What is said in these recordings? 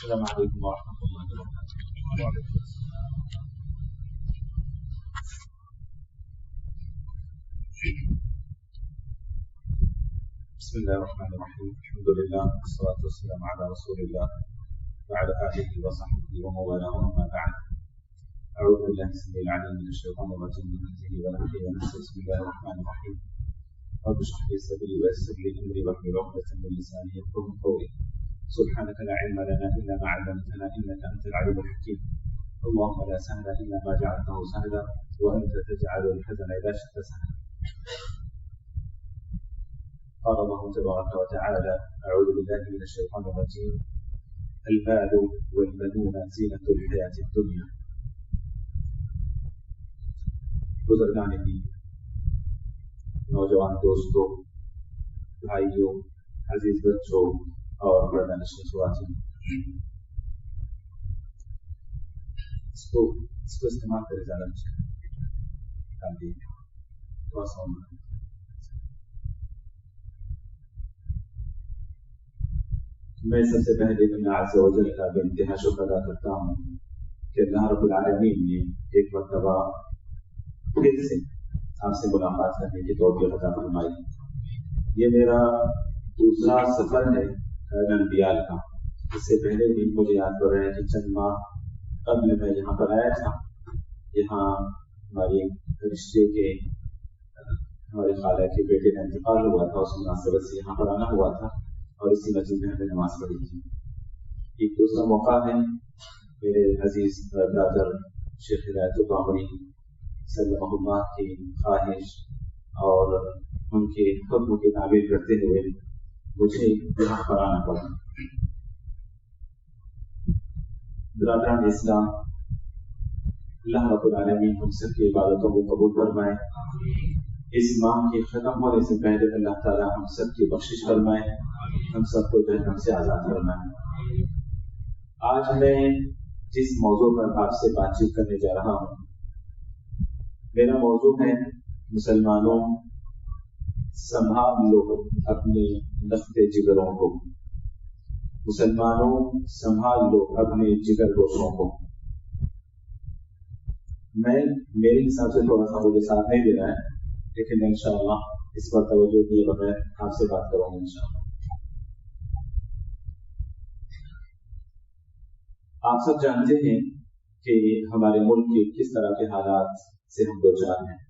السلام علیکم ورحمۃ اللہ وبرکاتہ۔ بسم اللہ الرحمن الرحیم، الحمد للہ والصلاۃ والسلام علی رسول اللہ وعلی آلہ وصحبہ ومن والاه، اما بعد، اعوذ باللہ السمیع العلیم من الشیطان الرجیم من همزه ونفخه ونفثه، بسم اللہ الرحمن الرحیم، رب اشرح لي صدری ويسر لي امری واحلل عقدۃ من لسانی يفقهوا قولی، سبحانك لا علم لنا إلا ما علمتنا إنك أنت العليم الحكيم، اللهم لا سهل إلا ما جعلته سهلا وأنت تجعل الحزن إذا شئت سهلا. قال الله تبارك وتعالى: أعوذ بالله من الشيطان الرجيم، المال والبنون زينة الحياة الدنيا. بزرگان دین، نوجوان دوستوں، بھائیوں، عزیز بچوں اور پردانشین خواتین، اس کو استعمال کرے زیادہ اچھا تھوڑا سا. میں سب سے پہلے اللہ عز و جل کا بے انتہا شکر ادا کرتا ہوں کہ اللہ رب العالمین نے ایک مرتبہ پھر سے آپ سے ملاقات کرنے کی توفیق عطا فرمائی. یہ میرا دوسرا سفر ہے نندیال کا. اس سے پہلے بھی مجھے یاد پڑ رہا ہے کہ چند ماہ قبل میں یہاں پر آیا تھا. یہاں ہماری رشتے کے ہمارے خالہ کے بیٹے کا انتقال ہوا تھا، اس مناسبت سے یہاں پر آنا ہوا تھا اور اسی مسجد میں ہم نے نماز پڑھی تھی. ایک دوسرا موقع ہے میرے عزیز برادر شیخ ہدایت القامری صلی اللہ کی خواہش اور ان کے حکم کی تعبیر کرتے ہوئے مجھے یہاں پر آنا پڑا. برادران اسلام، اللہ رب العالمین ہم سب کی عبادتوں کو قبول فرمائے. اس ماہ کے ختم ہونے سے پہلے اللہ تعالی ہم سب کی بخشش فرمائے، ہم سب کو جہنم سے آزاد فرمائے. آج میں جس موضوع پر آپ سے بات چیت کرنے جا رہا ہوں، میرا موضوع ہے مسلمانوں سنبھال لو اپنے نفتے جگروں کو. مسلمانوں سنبھال لو اپنے جگر گوشوں کو. میرے حساب سے تھوڑا سا مجھے ساتھ نہیں دے رہا ہے، لیکن میں انشاءاللہ اس پر توجہ دیے بغیر آپ سے بات کروں گا انشاءاللہ. آپ سب جانتے ہیں کہ ہمارے ملک کے کس طرح کے حالات سے ہم دو چار ہیں.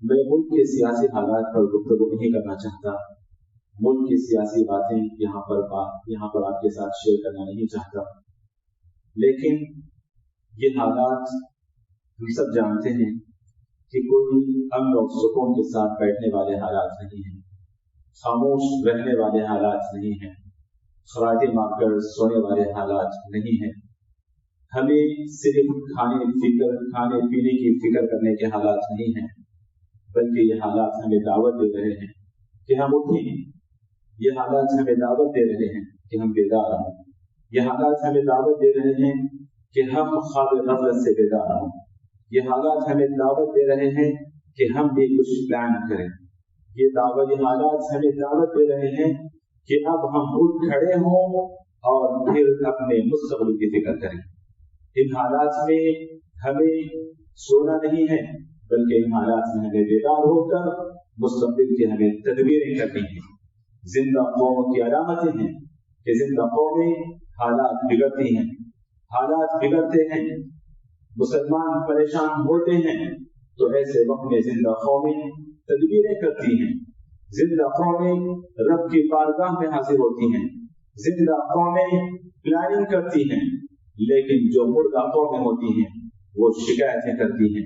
میں ملک کے سیاسی حالات پر گفتگو نہیں کرنا چاہتا، ملک کی سیاسی باتیں یہاں پر آپ کے ساتھ شیئر کرنا نہیں چاہتا. لیکن یہ حالات ہم سب جانتے ہیں کہ کوئی امن اور سکون کے ساتھ بیٹھنے والے حالات نہیں ہیں، خاموش رہنے والے حالات نہیں ہیں، خراٹے مار کر سونے والے حالات نہیں ہیں. ہمیں صرف کھانے پینے کی فکر کرنے کے حالات نہیں ہیں، بلکہ یہ حالات ہمیں دعوت دے رہے ہیں کہ ہم اٹھیں. یہ حالات ہمیں دعوت دے رہے ہیں کہ ہم بیدار ہوں. یہ حالات ہمیں دعوت دے رہے ہیں کہ ہم خواب غفلت سے بیدار ہوں. یہ حالات ہمیں دعوت دے رہے ہیں کہ ہم بھی کچھ پلان کریں. یہ حالات ہمیں دعوت دے رہے ہیں کہ اب ہم اٹھ کھڑے ہوں اور پھر اپنے مستقبل کی فکر کریں. ان حالات میں ہمیں سونا نہیں ہے، بلکہ ان حالات میں ہمیں بیدار ہو کر مستقبل کی ہمیں تدبیریں کرنی ہیں. زندہ قوم کی علامتیں ہیں کہ زندہ قومیں حالات بگڑتی ہیں، حالات بگڑتے ہیں، مسلمان پریشان ہوتے ہیں، تو ایسے وقت میں زندہ قومیں تدبیریں کرتی ہیں. زندہ قومیں رب کی بارگاہ میں حاضر ہوتی ہیں، زندہ قومیں پلاننگ کرتی ہیں. لیکن جو مردہ قومیں ہوتی ہیں وہ شکایتیں کرتی ہیں.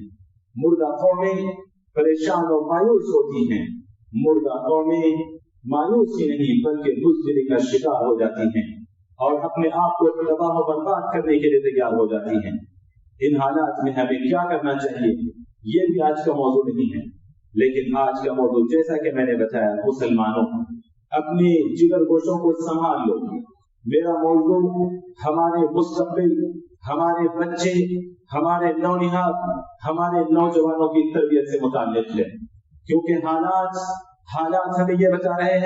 مردہ قومیں پریشان و مایوس ہوتی ہیں. مردہ قومیں مایوس ہی نہیں بلکہ بزدلی کا شکار ہو جاتی ہیں اور اپنے آپ کو تباہ و برباد کرنے کے لیے تیار ہو جاتی ہیں. ان حالات میں ہمیں کیا کرنا چاہیے، یہ بھی آج کا موضوع نہیں ہے. لیکن آج کا موضوع جیسا کہ میں نے بتایا، مسلمانوں اپنے جگر گوشوں کو سنبھال لو. میرا موضوع ہمارے مستقبل، ہمارے بچے، ہمارے نونہاد، ہمارے نوجوانوں کی تربیت سے متعلق ہے. کیونکہ حالات ہمیں یہ بتا رہے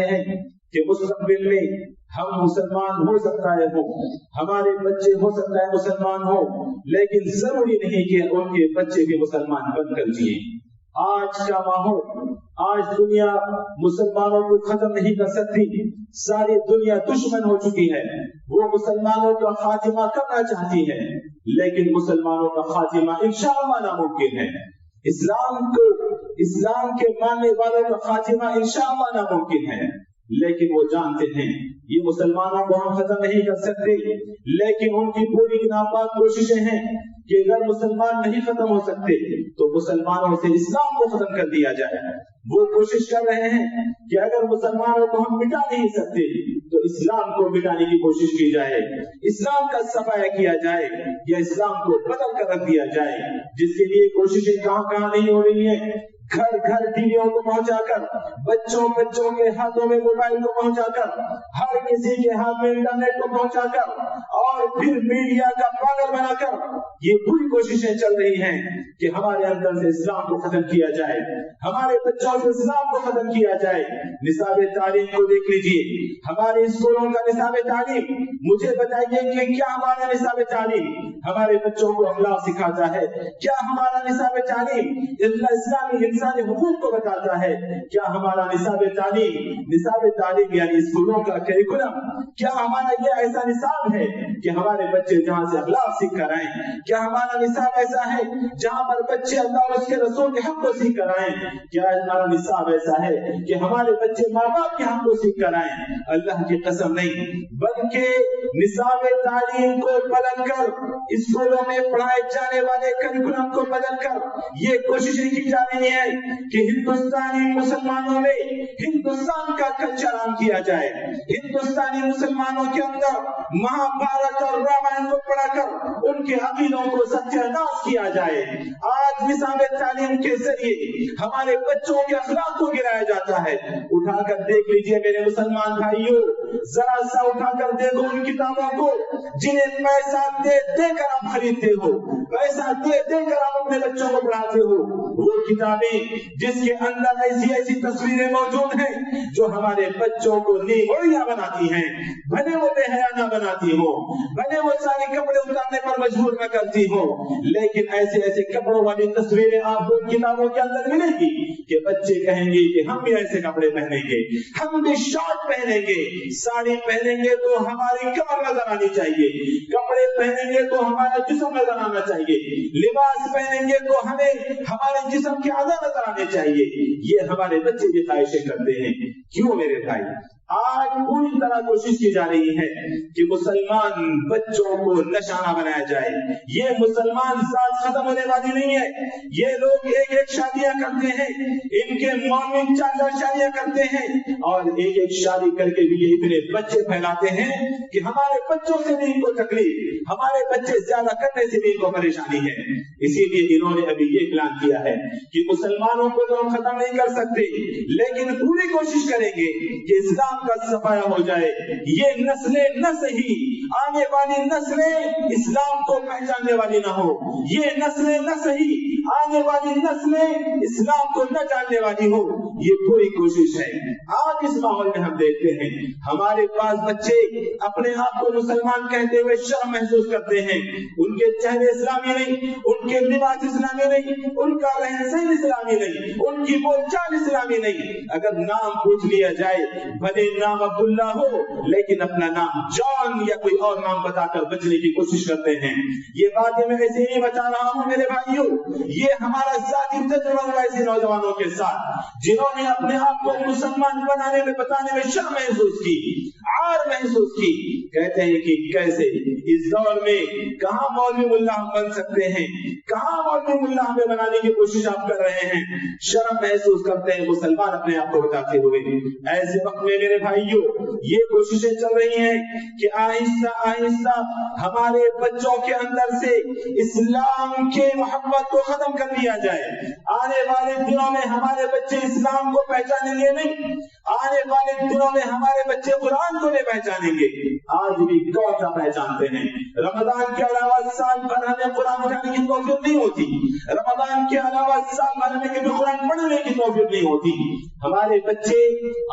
ہیں کہ मुस्तकबिल में हम मुसलमान हो सकता है हो, हमारे बच्चे हो सकता है मुसलमान हो, लेकिन जरूरी नहीं कि उनके बच्चे भी मुसलमान बनकर जिए। आज का माहौल, आज दुनिया मुसलमानों को खत्म नहीं कर सकती, सारी दुनिया दुश्मन हो चुकी है। वो मुसलमानों का खातिमा करना चाहती है, लेकिन मुसलमानों का खातिमा इंशाअल्लाह नामुमकिन है। इस्लाम के मानने वालों का खातिमा इंशाअल्लाह नामुमकिन है, लेकिन वो जानते हैं ये मुसलमानों को हम खत्म नहीं कर सकते, लेकिन उनकी पूरी नापाक कोशिशें हैं कि अगर मुसलमान नहीं खत्म हो सकते तो मुसलमानों से इस्लाम को खत्म कर दिया जाए। वो कोशिश कर रहे हैं कि अगर मुसलमानों को हम मिटा नहीं सकते तो इस्लाम को मिटाने की कोशिश की जाए, इस्लाम का सफाया किया जाए या इस्लाम को बदल कर रख दिया जाए, जिसके लिए कोशिशें कहाँ नहीं हो रही है। घर घर टीवियों को पहुंचाकर, बच्चों के हाथों में मोबाइल को पहुंचाकर, हर किसी के हाथ में इंटरनेट को पहुंचाकर और फिर मीडिया का पागल बनाकर ये पूरी कोशिशें चल रही हैं कि हमारे अंदर से इस्लाम को खत्म किया जाए, हमारे बच्चों से इस्लाम को खत्म किया जाए। निसाब तालीम को देख लीजिए, हमारे स्कूलों का निसाब तालीम, मुझे बताइए कि क्या हमारा निसाब तालीम हमारे बच्चों को अखलाक सिखाता है? क्या हमारा निसाब तालीम इस्लामी इंसानी हुकूक को बताता है? क्या हमारा निसाब तालीम यानी स्कूलों का करिकुलम, क्या हमारा ये ऐसा निसाब है कि हमारे बच्चे जहाँ से अखलाक सीख कर आए? क्या हमारा निसाब ऐसा है जहाँ पर बच्चे अल्लाह और उसके रसूल के हक को सीख कर आए? क्या हमारा निसाब ऐसा है कि हमारे बच्चे माँ बाप के हक को सीख कर आए? अल्लाह की कसम नहीं, बल्कि निसाब तालीम को बदल कर, स्कूलों में पढ़ाए जाने वाले करिकुलम को बदल कर ये कोशिशें की जा रही है कि हिंदुस्तानी मुसलमानों में हिंदुस्तान का कल्चर आम किया जाए, हिंदुस्तानी मुसलमानों के अंदर महाभारत और रामायण को पढ़ाकर उनके अकीदों को सत्यानाश किया जाए। आज निसाब तालीम के जरिए हमारे बच्चों के अखलाक को गिराया जाता है। उठाकर देख लीजिए मेरे मुसलमान भाइयों, जरा सा उठाकर देखो उन किताबों को जिन्हें पैसा दे देकर आप खरीदते हो, पैसा दे देकर आप अपने बच्चों को पढ़ाते हो। वो किताबें जिसके अंदर ऐसी तस्वीरें मौजूद हैं जो हमारे बच्चों को निगोड़िया बनाती हैं, भले वो बेहया न बनाती हो, भले वो सारे कपड़े उतारने पर मजबूर न करती हो, लेकिन ऐसे कपड़ों वाली तस्वीरें आपको किताबों के अंदर मिलेगी कि बच्चे कहेंगे कि हम भी ऐसे कपड़े पहनेंगे, हम भी शॉर्ट पहनेंगे, साड़ी पहनेंगे तो हमारी कमर नजर आनी चाहिए, कपड़े पहनेंगे तो हमारा जिस्म नजर आना चाहिए, लिबास पहनेंगे तो हमें हमारे जिस्म के आधा नजर आने चाहिए। ये हमारे बच्चे भी ख्वाहिशें करते हैं। क्यों मेरे भाई? आज पूरी तरह कोशिश की जा रही है कि मुसलमान बच्चों को निशाना बनाया जाए। ये मुसलमान साथ खत्म होने वाली नहीं है। ये लोग एक शादियां करते हैं, इनके मौमिन 4 शादियां करते हैं और एक शादी करके भी ये इतने बच्चे फैलाते हैं कि हमारे बच्चों से भी इनको तकलीफ, हमारे बच्चे ज्यादा करने से भी इनको परेशानी है। इसीलिए इन्होंने अभी ये प्लान किया है कि मुसलमानों को तो हम खत्म नहीं कर सकते, लेकिन पूरी कोशिश करेंगे कि इस्लाम का सफाया हो जाए। ये नस्लें न सही, आने वाली नस्लें इस्लाम को पहचानने वाली न हो, ये नस्लें न सही, आने वाली नस्लें इस्लाम को न जानने वाली हो। ये पूरी कोशिश है। आज इस माहौल में हम देखते हैं हमारे पास बच्चे अपने आप को मुसलमान कहते हुए शर्म महसूस करते हैं। उनके चेहरे इस्लामी नहीं, उनके लिबास इस्लामी नहीं, उनका रहन सहन इस्लामी नहीं, उनकी बोलचाल इस्लामी नहीं। अगर नाम पूछ लिया जाए, भले नाम अब्दुल्ला हो, लेकिन अपना नाम जॉन या कोई और नाम बताकर बचने की कोशिश करते हैं। ये बातें मैं ऐसे नहीं बता रहा हूँ मेरे भाइयों, ये हमारा जाती तजुर्बा हुआ ऐसे नौजवानों के साथ जिन्होंने अपने आप को मुसलमान बनाने में, बताने में शर्म महसूस की, आर महसूस की। कहते हैं कि कैसे इस दौर में कहाँ मौलवी मुल्ला हम बन सकते हैं, कहाँ मौलवी मुल्ला हमें बनाने की कोशिश आप कर रहे हैं। शर्म महसूस करते हैं मुसलमान अपने आप को बताते हुए। ऐसे वक्त में मेरे भाइयों ये कोशिशें चल रही हैं कि आहिस्ता आहिस्ता हमारे बच्चों के अंदर से इस्लाम के मोहब्बत को खत्म कर दिया जाए। आने वाले दिनों में हमारे बच्चे इस्लाम को पहचानेंगे नहीं, आने वाले दिनों में हमारे बच्चे कुरान को नहीं पहचानेंगे, आज भी कौन सा पहचानते हैं। रमजान के अलावा साल भर हमें कुरान उठाने की तौफीक नहीं होती, रमजान के अलावा साल भर हमें कभी कुरान पढ़ने की तौफीक नहीं होती। हमारे बच्चे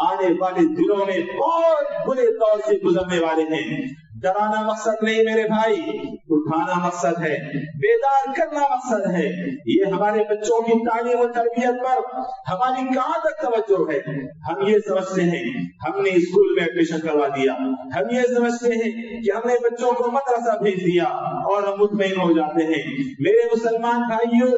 आने वाले दिनों में बहुत बुरे दौर से गुजरने वाले हैं। डराना मकसद नहीं मेरे भाई, उठाना मकसद है, बेदार करना मकसद है। ये हमारे बच्चों की तालीम और तरबियत पर हमारी कहाँ तक तवज्जो है। हम ये समझते हैं हमने स्कूल में एडमिशन करवा दिया, हम ये समझते हैं कि हमने बच्चों को मदरसा भेज दिया और हम मुतमईन हो जाते हैं। मेरे मुसलमान भाइयों,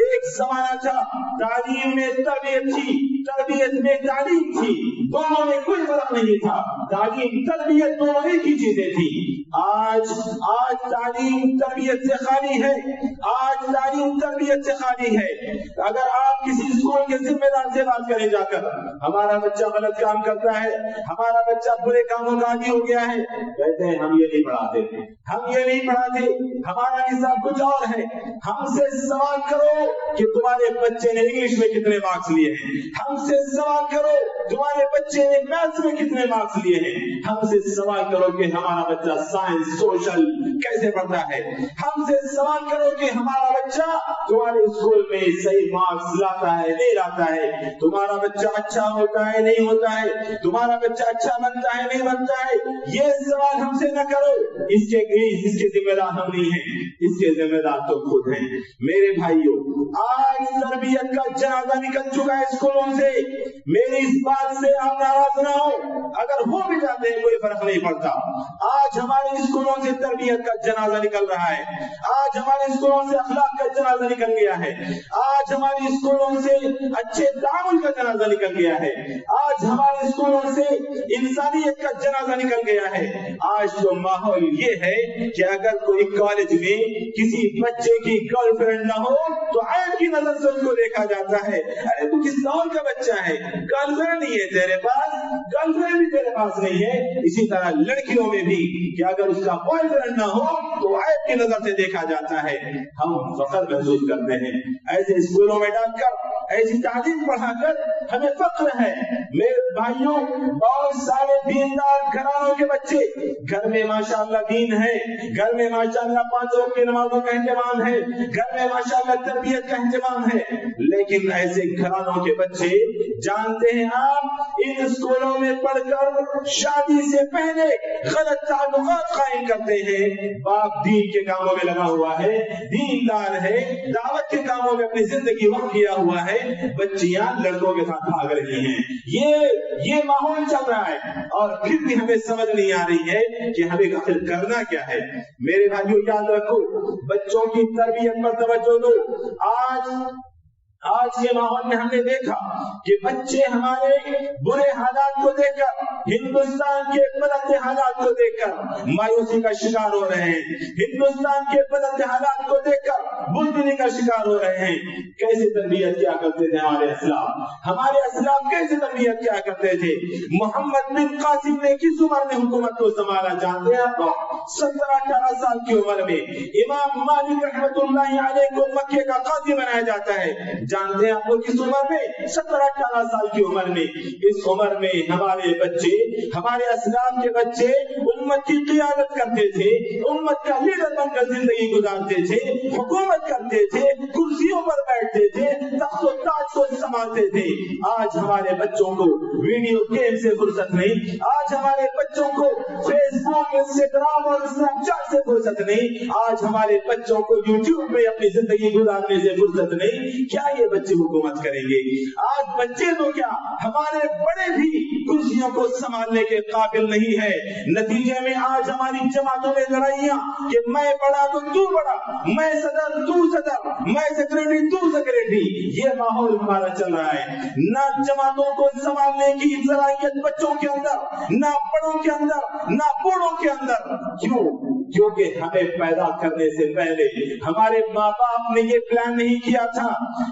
एक जमाना था तालीम में तरबियत थी, तरबियत में तालीम थी, दोनों में कोई फर्क नहीं था। तालीम तरबियत दोनों एक ही चीजें थी। आज तालीम तरबियत से खाली है, आज तालीम तरबियत से खाली है। अगर आप किसी स्कूल के जिम्मेदार से बात करें जाकर, हमारा बच्चा गलत काम करता है, हमारा बच्चा बुरे कामों का आदी हो गया है, कहते हैं हम ये नहीं पढ़ाते, हम ये नहीं पढ़ाते, हमारा निसाब कुछ और है। हमसे सवाल करो कि तुम्हारे बच्चे ने इंग्लिश में कितने मार्क्स लिए हैं, हमसे सवाल करो तुम्हारे बच्चे ने मैथ्स में कितने मार्क्स लिए हैं, हमसे सवाल करो कि हमारा बच्चा साइंस सोशल कैसे पढ़ता है, हमसे सवाल करो कि हमारा बच्चा तुम्हारे स्कूल में सही मार्क्स लाता है नहीं लाता है, तुम्हारा बच्चा अच्छा होता है नहीं होता है, तुम्हारा बच्चा अच्छा बनता है नहीं बनता है। ये सवाल हमसे न करो, इसके जिम्मेदार हम नहीं है, इसके जिम्मेदार तो खुद हैं। मेरे भाइयों, आज तरबियत का जनाजा निकल चुका है स्कूलों से। मेरी इस बात से आप नाराज ना हो, अगर हो भी जाते हैं कोई फर्क नहीं पड़ता। आज हमारे स्कूलों से तरबियत का जनाजा निकल रहा है, आज हमारे स्कूलों से अखलाक का जनाजा निकल गया है, आज हमारे स्कूलों से अच्छे तामुल का जनाजा निकल गया है, आज हमारे स्कूलों से इंसानियत का जनाजा निकल गया है। आज तो माहौल ये है कि अगर कोई कॉलेज में किसी बच्चे की गर्लफ्रेंड ना हो तो ऐब की नजर से उसको देखा जाता है, अरे तू किस दौर का बच्चा है, गर्लफ्रेंड नहीं है तेरे पास, गर्लफ्रेंड भी तेरे पास नहीं है। इसी तरह लड़कियों में भी कि अगर उसका बॉयफ्रेंड ना हो तो ऐब की नजर से देखा जाता है। हम फख्र महसूस करते हैं ऐसे स्कूलों में डालकर, ऐसी तालीम पढ़ाकर हमें फख्र है। मेरे भाइयों, बहुत सारे दीनदार घरानों के बच्चे, घर में माशाअल्लाह दीन है, घर में माशाअल्लाह 5 वक्त की नमाजों का इंतजाम है, घर में माशाअल्लाह तरबियत का इंतजाम है, लेकिन ऐसे घरानों के बच्चे जानते हैं आप इन स्कूलों में पढ़कर शादी से पहले गलत ताल्लुकात कायम करते हैं। बाप दीन के कामों में लगा हुआ है, दीनदार है, दावत के कामों में अपनी जिंदगी वक्त किया हुआ है, बच्चियां लड़कों के साथ भाग रही हैं। ये माहौल चल रहा है और फिर भी हमें समझ नहीं आ रही है कि हमें आखिर करना क्या है। मेरे भाइयों, याद रखो, बच्चों की तरबियत पर तवज्जो दो। आज के माहौल में हमने देखा कि बच्चे हमारे बुरे हालात को देखकर, हिंदुस्तान के बदलते हालात को देखकर मायूसी का शिकार हो रहे हैं, हिंदुस्तान के बदलते हालात को देखकर बुज़दिली का शिकार हो रहे हैं। कैसे तरबियत क्या करते थे हमारे असलाफ कैसे तरबियत क्या करते थे। मोहम्मद बिन कासिम ने किस उम्र में हुकूमत को संभाला जानते हैं आप? 17-18 साल की उम्र में। इमाम मालिक रहमतुल्लाह अलैह को मक्के का काजी बनाया जाता है, जानते हैं आप लोग किस उम्र में? 17-18 साल की उम्र में। इस उम्र में हमारे बच्चे, हमारे असलाफ के बच्चे उम्मत की क़ियादत करते थे, उम्मत का लीडर बनकर जिंदगी गुजारते थे, हुकूमत करते थे, कुर्सियों पर बैठते थे, तख्त और ताज को संभालते थे। आज हमारे बच्चों को वीडियो गेम से फुर्सत नहीं, आज हमारे बच्चों को फेसबुक, इंस्टाग्राम और स्नैपचैट से फुर्सत नहीं, आज हमारे बच्चों को यूट्यूब में अपनी जिंदगी गुजारने से फुर्सत नहीं। क्या ये बच्चे हुकूमत करेंगे? आज बच्चे तो क्या, हमारे बड़े भी कुर्सियों को संभालने के काबिल नहीं है। नतीजे में आज हमारी जमातों में लड़ाइयां कि मैं बड़ा तो तू बड़ा, मैं सदर तू सदर, मैं सेक्रेटरी तू सेक्रेटरी, ये माहौल हमारा चल रहा है। ना जमातों को संभालने की सलाहियत बच्चों के अंदर, ना बड़ों के अंदर, ना बूढ़ों के अंदर। क्योंकि हमें पैदा करने से पहले हमारे माँ बाप ने ये प्लान नहीं किया था।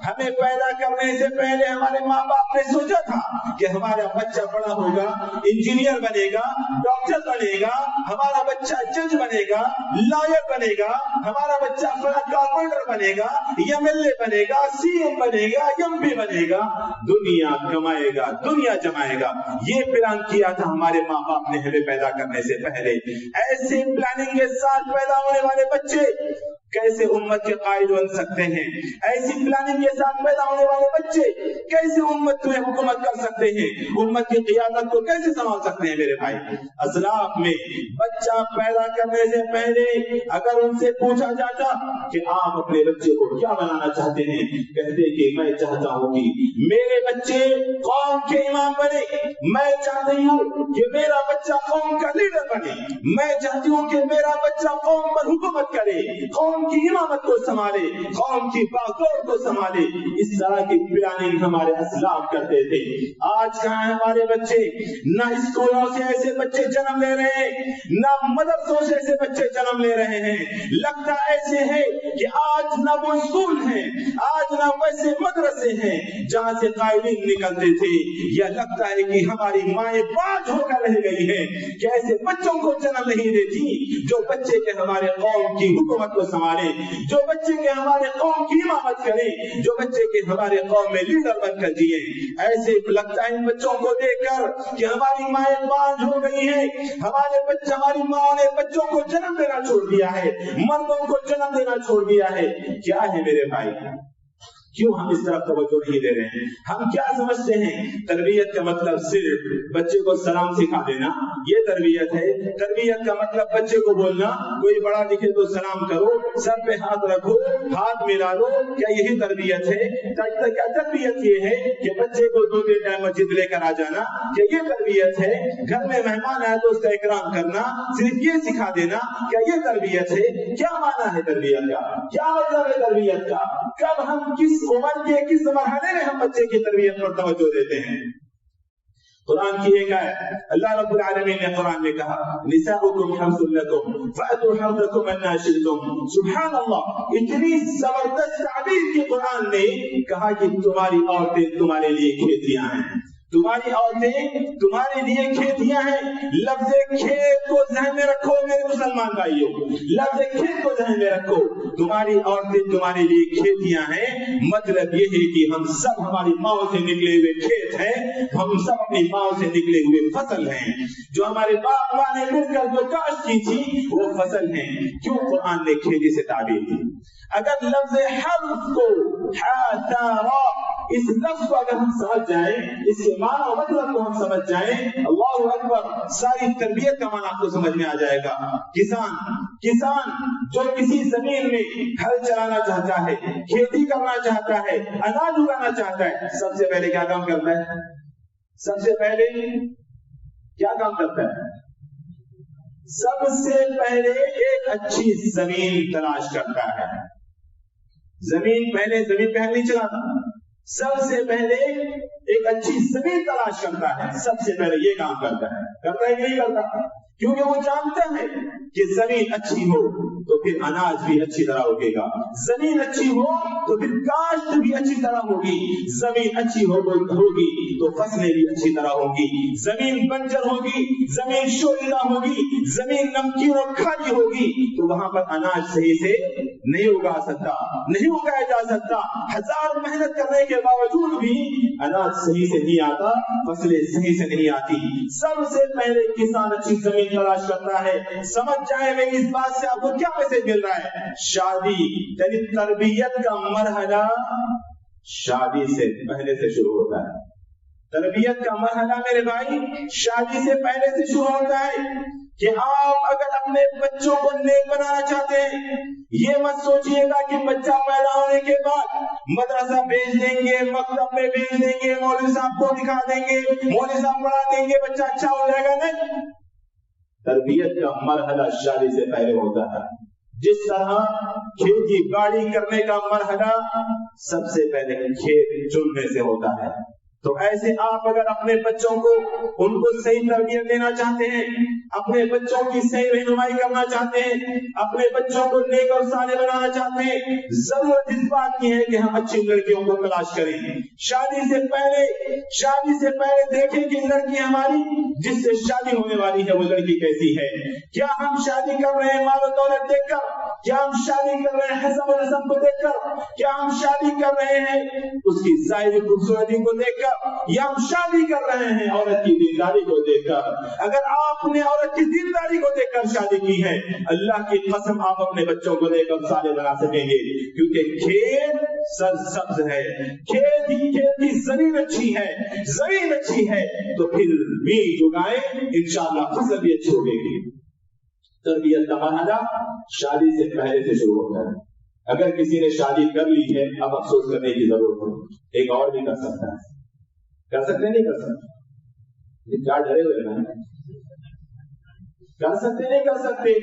हमें पैदा करने से पहले हमारे माँ बाप ने सोचा था कि हमारा बच्चा बड़ा होगा, इंजीनियर बनेगा, डॉक्टर बनेगा, हमारा बच्चा जज बनेगा, लॉयर बनेगा, हमारा बच्चा कारपेंटर बनेगा, एमएलए बनेगा, सीएम बनेगा, एमपी बनेगा, दुनिया कमाएगा, दुनिया जमाएगा। ये प्लान किया था हमारे माँ बाप ने हमें पैदा करने से पहले। ऐसे प्लानिंग के साथ पैदा होने वाले बच्चे कैसे उम्मत के कायद बन सकते हैं? ऐसी प्लानिंग के साथ पैदा होने वाले बच्चे कैसे उम्मत में हुकूमत कर सकते हैं? उम्मत की क़ियादत को कैसे संभाल सकते हैं? मेरे भाई, अस्लाफ में बच्चा पैदा करने से पहले अगर उनसे पूछा जाता कि आप अपने बच्चे को क्या बनाना चाहते हैं, कहते कि मैं चाहता हूँ कि मेरे बच्चे कौम के इमाम बने, मैं चाहती हूँ कि मेरा बच्चा कौम का लीडर बने, मैं चाहती हूँ कि मेरा बच्चा कौम पर हुकूमत करे, कौम की इमामत को संभाले, कौम की बागडोर को संभाले। इस तरह की प्लानिंग हमारे अस्लाफ करते थे। आज कहाँ है हमारे बच्चे? न स्कूलों से ऐसे बच्चे जन्म ले रहे हैं, न मदरसों से ऐसे बच्चे जन्म ले रहे हैं। लगता ऐसे है कि आज न वो स्कूल है, आज न वैसे मदरसे हैं जहाँ से कायदीन निकलते थे। यह लगता है कि हमारी माएं बाज होकर रह गई हैं कि ऐसे बच्चों को जन्म नहीं देती जो बच्चे के हमारे कौम की हुकूमत को संभाले, जो बच्चे के हमारे कौम की इमामत करे, जो बच्चे के हमारे कौम में लीडर बनकर जिए। ऐसे लगता है इन बच्चों को देखकर कि हमारी माएं बांझ हो गई हैं, हमारी माँ ने बच्चों को जन्म देना छोड़ दिया है, मर्दों को जन्म देना छोड़ दिया है। क्या है मेरे भाई, क्यों हम इस तरफ तवज्जो नहीं दे रहे हैं? हम क्या समझते हैं तरबियत का मतलब सिर्फ बच्चे को सलाम सिखा देना, ये तरबियत है? तरबियत का मतलब बच्चे को बोलना कोई बड़ा दिखे तो सलाम करो, सर पे हाथ रखो, हाथ मिला लो, क्या यही तरबियत है? क्या तरबियत ये है कि बच्चे को 2-3 टाइम मस्जिद लेकर आ जाना? क्या ये तरबियत है? घर में मेहमान आए तो उसका इकराम करना, सिर्फ ये सिखा देना? क्या ये तरबियत है? क्या माना है तरबियत का? क्या मतलब है तरबियत का? कब हम किस उम्र के किस मरहले में हम बच्चे की तरबियत पर तवज्जो देते हैं? कुरान की एक आयत, अल्लाह रब्बुल आलमीन ने कुरान में कहा, निसाउकुम हर्सुल लकुम फअतू हर्सकुम अन्ना शि'तुम। सुभान अल्लाह, इतनी जबरदस्त ताबीर की कुरान ने कहा कि तुम्हारी औरतें तुम्हारे लिए खेतियां हैं, तुम्हारी औरतें तुम्हारे लिए खेतियां हैं। लफ्ज़ खेत को ज़हन में रखो मेरे मुसलमान भाइयों, लफ्ज़ खेत को ज़हन में रखो। तुम्हारी औरतें तुम्हारे लिए खेतियां हैं, मतलब ये है कि हम सब हमारी माओ से निकले हुए खेत हैं, हम सब अपनी माओ से निकले हुए फसल हैं, जो हमारे बाप माँ ने मिलकर जो काश्त की थी वो फसल है। क्यों कुरान ने खेती से ताबीर की? अगर लफ्ज़ हर्फ को इस लफ्ज़ को अगर हम समझ जाएं, इसके माना और मतलब को हम समझ जाएं, अल्लाहु अकबर, सारी तरबियत का माना आपको समझ में आ जाएगा। किसान जो किसी जमीन में हल चलाना चाहता है, खेती करना चाहता है, अनाज उगाना चाहता है, सबसे पहले क्या काम करता है? सबसे पहले क्या काम करता है? सबसे पहले एक अच्छी जमीन तलाश करता है। जमीन पे हल नहीं चलाता, सबसे पहले एक अच्छी जमीन तलाश करता है, सबसे पहले ये काम करता है कि नहीं करता? क्योंकि वो जानता है कि जमीन अच्छी हो तो फिर अनाज भी अच्छी तरह उगेगा, जमीन अच्छी हो तो फिर काश्त भी अच्छी तरह होगी, जमीन अच्छी होगी तो फसलें भी अच्छी तरह होगी। जमीन बंजर होगी, जमीन शोरीला होगी, जमीन नमकीन और खाली होगी तो वहां पर अनाज सही से नहीं उगा सकता, नहीं उगाया जा सकता। हजार मेहनत करने के बावजूद भी अनाज सही से नहीं आता, फसलें सही से नहीं आती। सबसे पहले किसान अच्छी जमीन तलाश करता है। समझ जाए मैं इस बात से आपको क्या मैसेज मिल रहा है? शादी यानी तरबियत का मरहला शादी से पहले से शुरू होता है। तरबियत का मरहला मेरे भाई शादी से पहले से शुरू होता है कि आप अगर अपने बच्चों को नेक बनाना चाहते हैं, ये मत सोचिएगा कि बच्चा पैदा होने के बाद मदरसा भेज देंगे, मकतब में भेज देंगे, मौलवी साहब को दिखा देंगे, मौलवी साहब पढ़ा देंगे, बच्चा अच्छा हो जाएगा। नहीं, तरबियत का मरहला शादी से पहले होता है। जिस तरह खेती बाड़ी करने का मरहला सबसे पहले खेत चुनने से होता है, تو ایسے آپ اگر اپنے بچوں کو ان کو صحیح تربیت دینا چاہتے ہیں، اپنے بچوں کی صحیح رہنمائی کرنا چاہتے ہیں، اپنے بچوں کو نیک اور صالح بنانا چاہتے ہیں، ضرورت اس بات کی ہے کہ ہم اچھی لڑکیوں کو تلاش کریں۔ شادی سے پہلے دیکھیں کہ لڑکی ہماری جس سے شادی ہونے والی ہے وہ لڑکی کیسی ہے۔ کیا ہم شادی کر رہے ہیں مال و دولت دیکھ کر؟ کیا ہم شادی کر رہے ہیں حسب و نسب کو دیکھ کر؟ کیا ہم شادی کر رہے ہیں اس کی ظاہری خوبصورتی کو دیکھ کر، یا ہم شادی کر رہے ہیں عورت کی دینداری کو دیکھ کر؟ اگر آپ نے عورت کی دینداری کو دیکھ کر شادی کی ہے، اللہ کی قسم آپ اپنے بچوں کو دیکھ کر صالح بنا سکیں گے، کیونکہ کھیت سرسبز ہے، کھیت کی زمین اچھی ہے تو پھر بیج اگائیں، انشاءاللہ فصل بھی اچھی ہوگی۔ تربیت کا مرحلہ شادی سے پہلے سے شروع ہوتا ہے۔ اگر کسی نے شادی کر لی ہے اب افسوس کرنے کی ضرورت ہے، ایک اور بھی کر سکتا ہے۔ کر سکتے نہیں کر سکتے؟ کیا ڈرے ہوئے ہیں؟ کر سکتے نہیں کر سکتے؟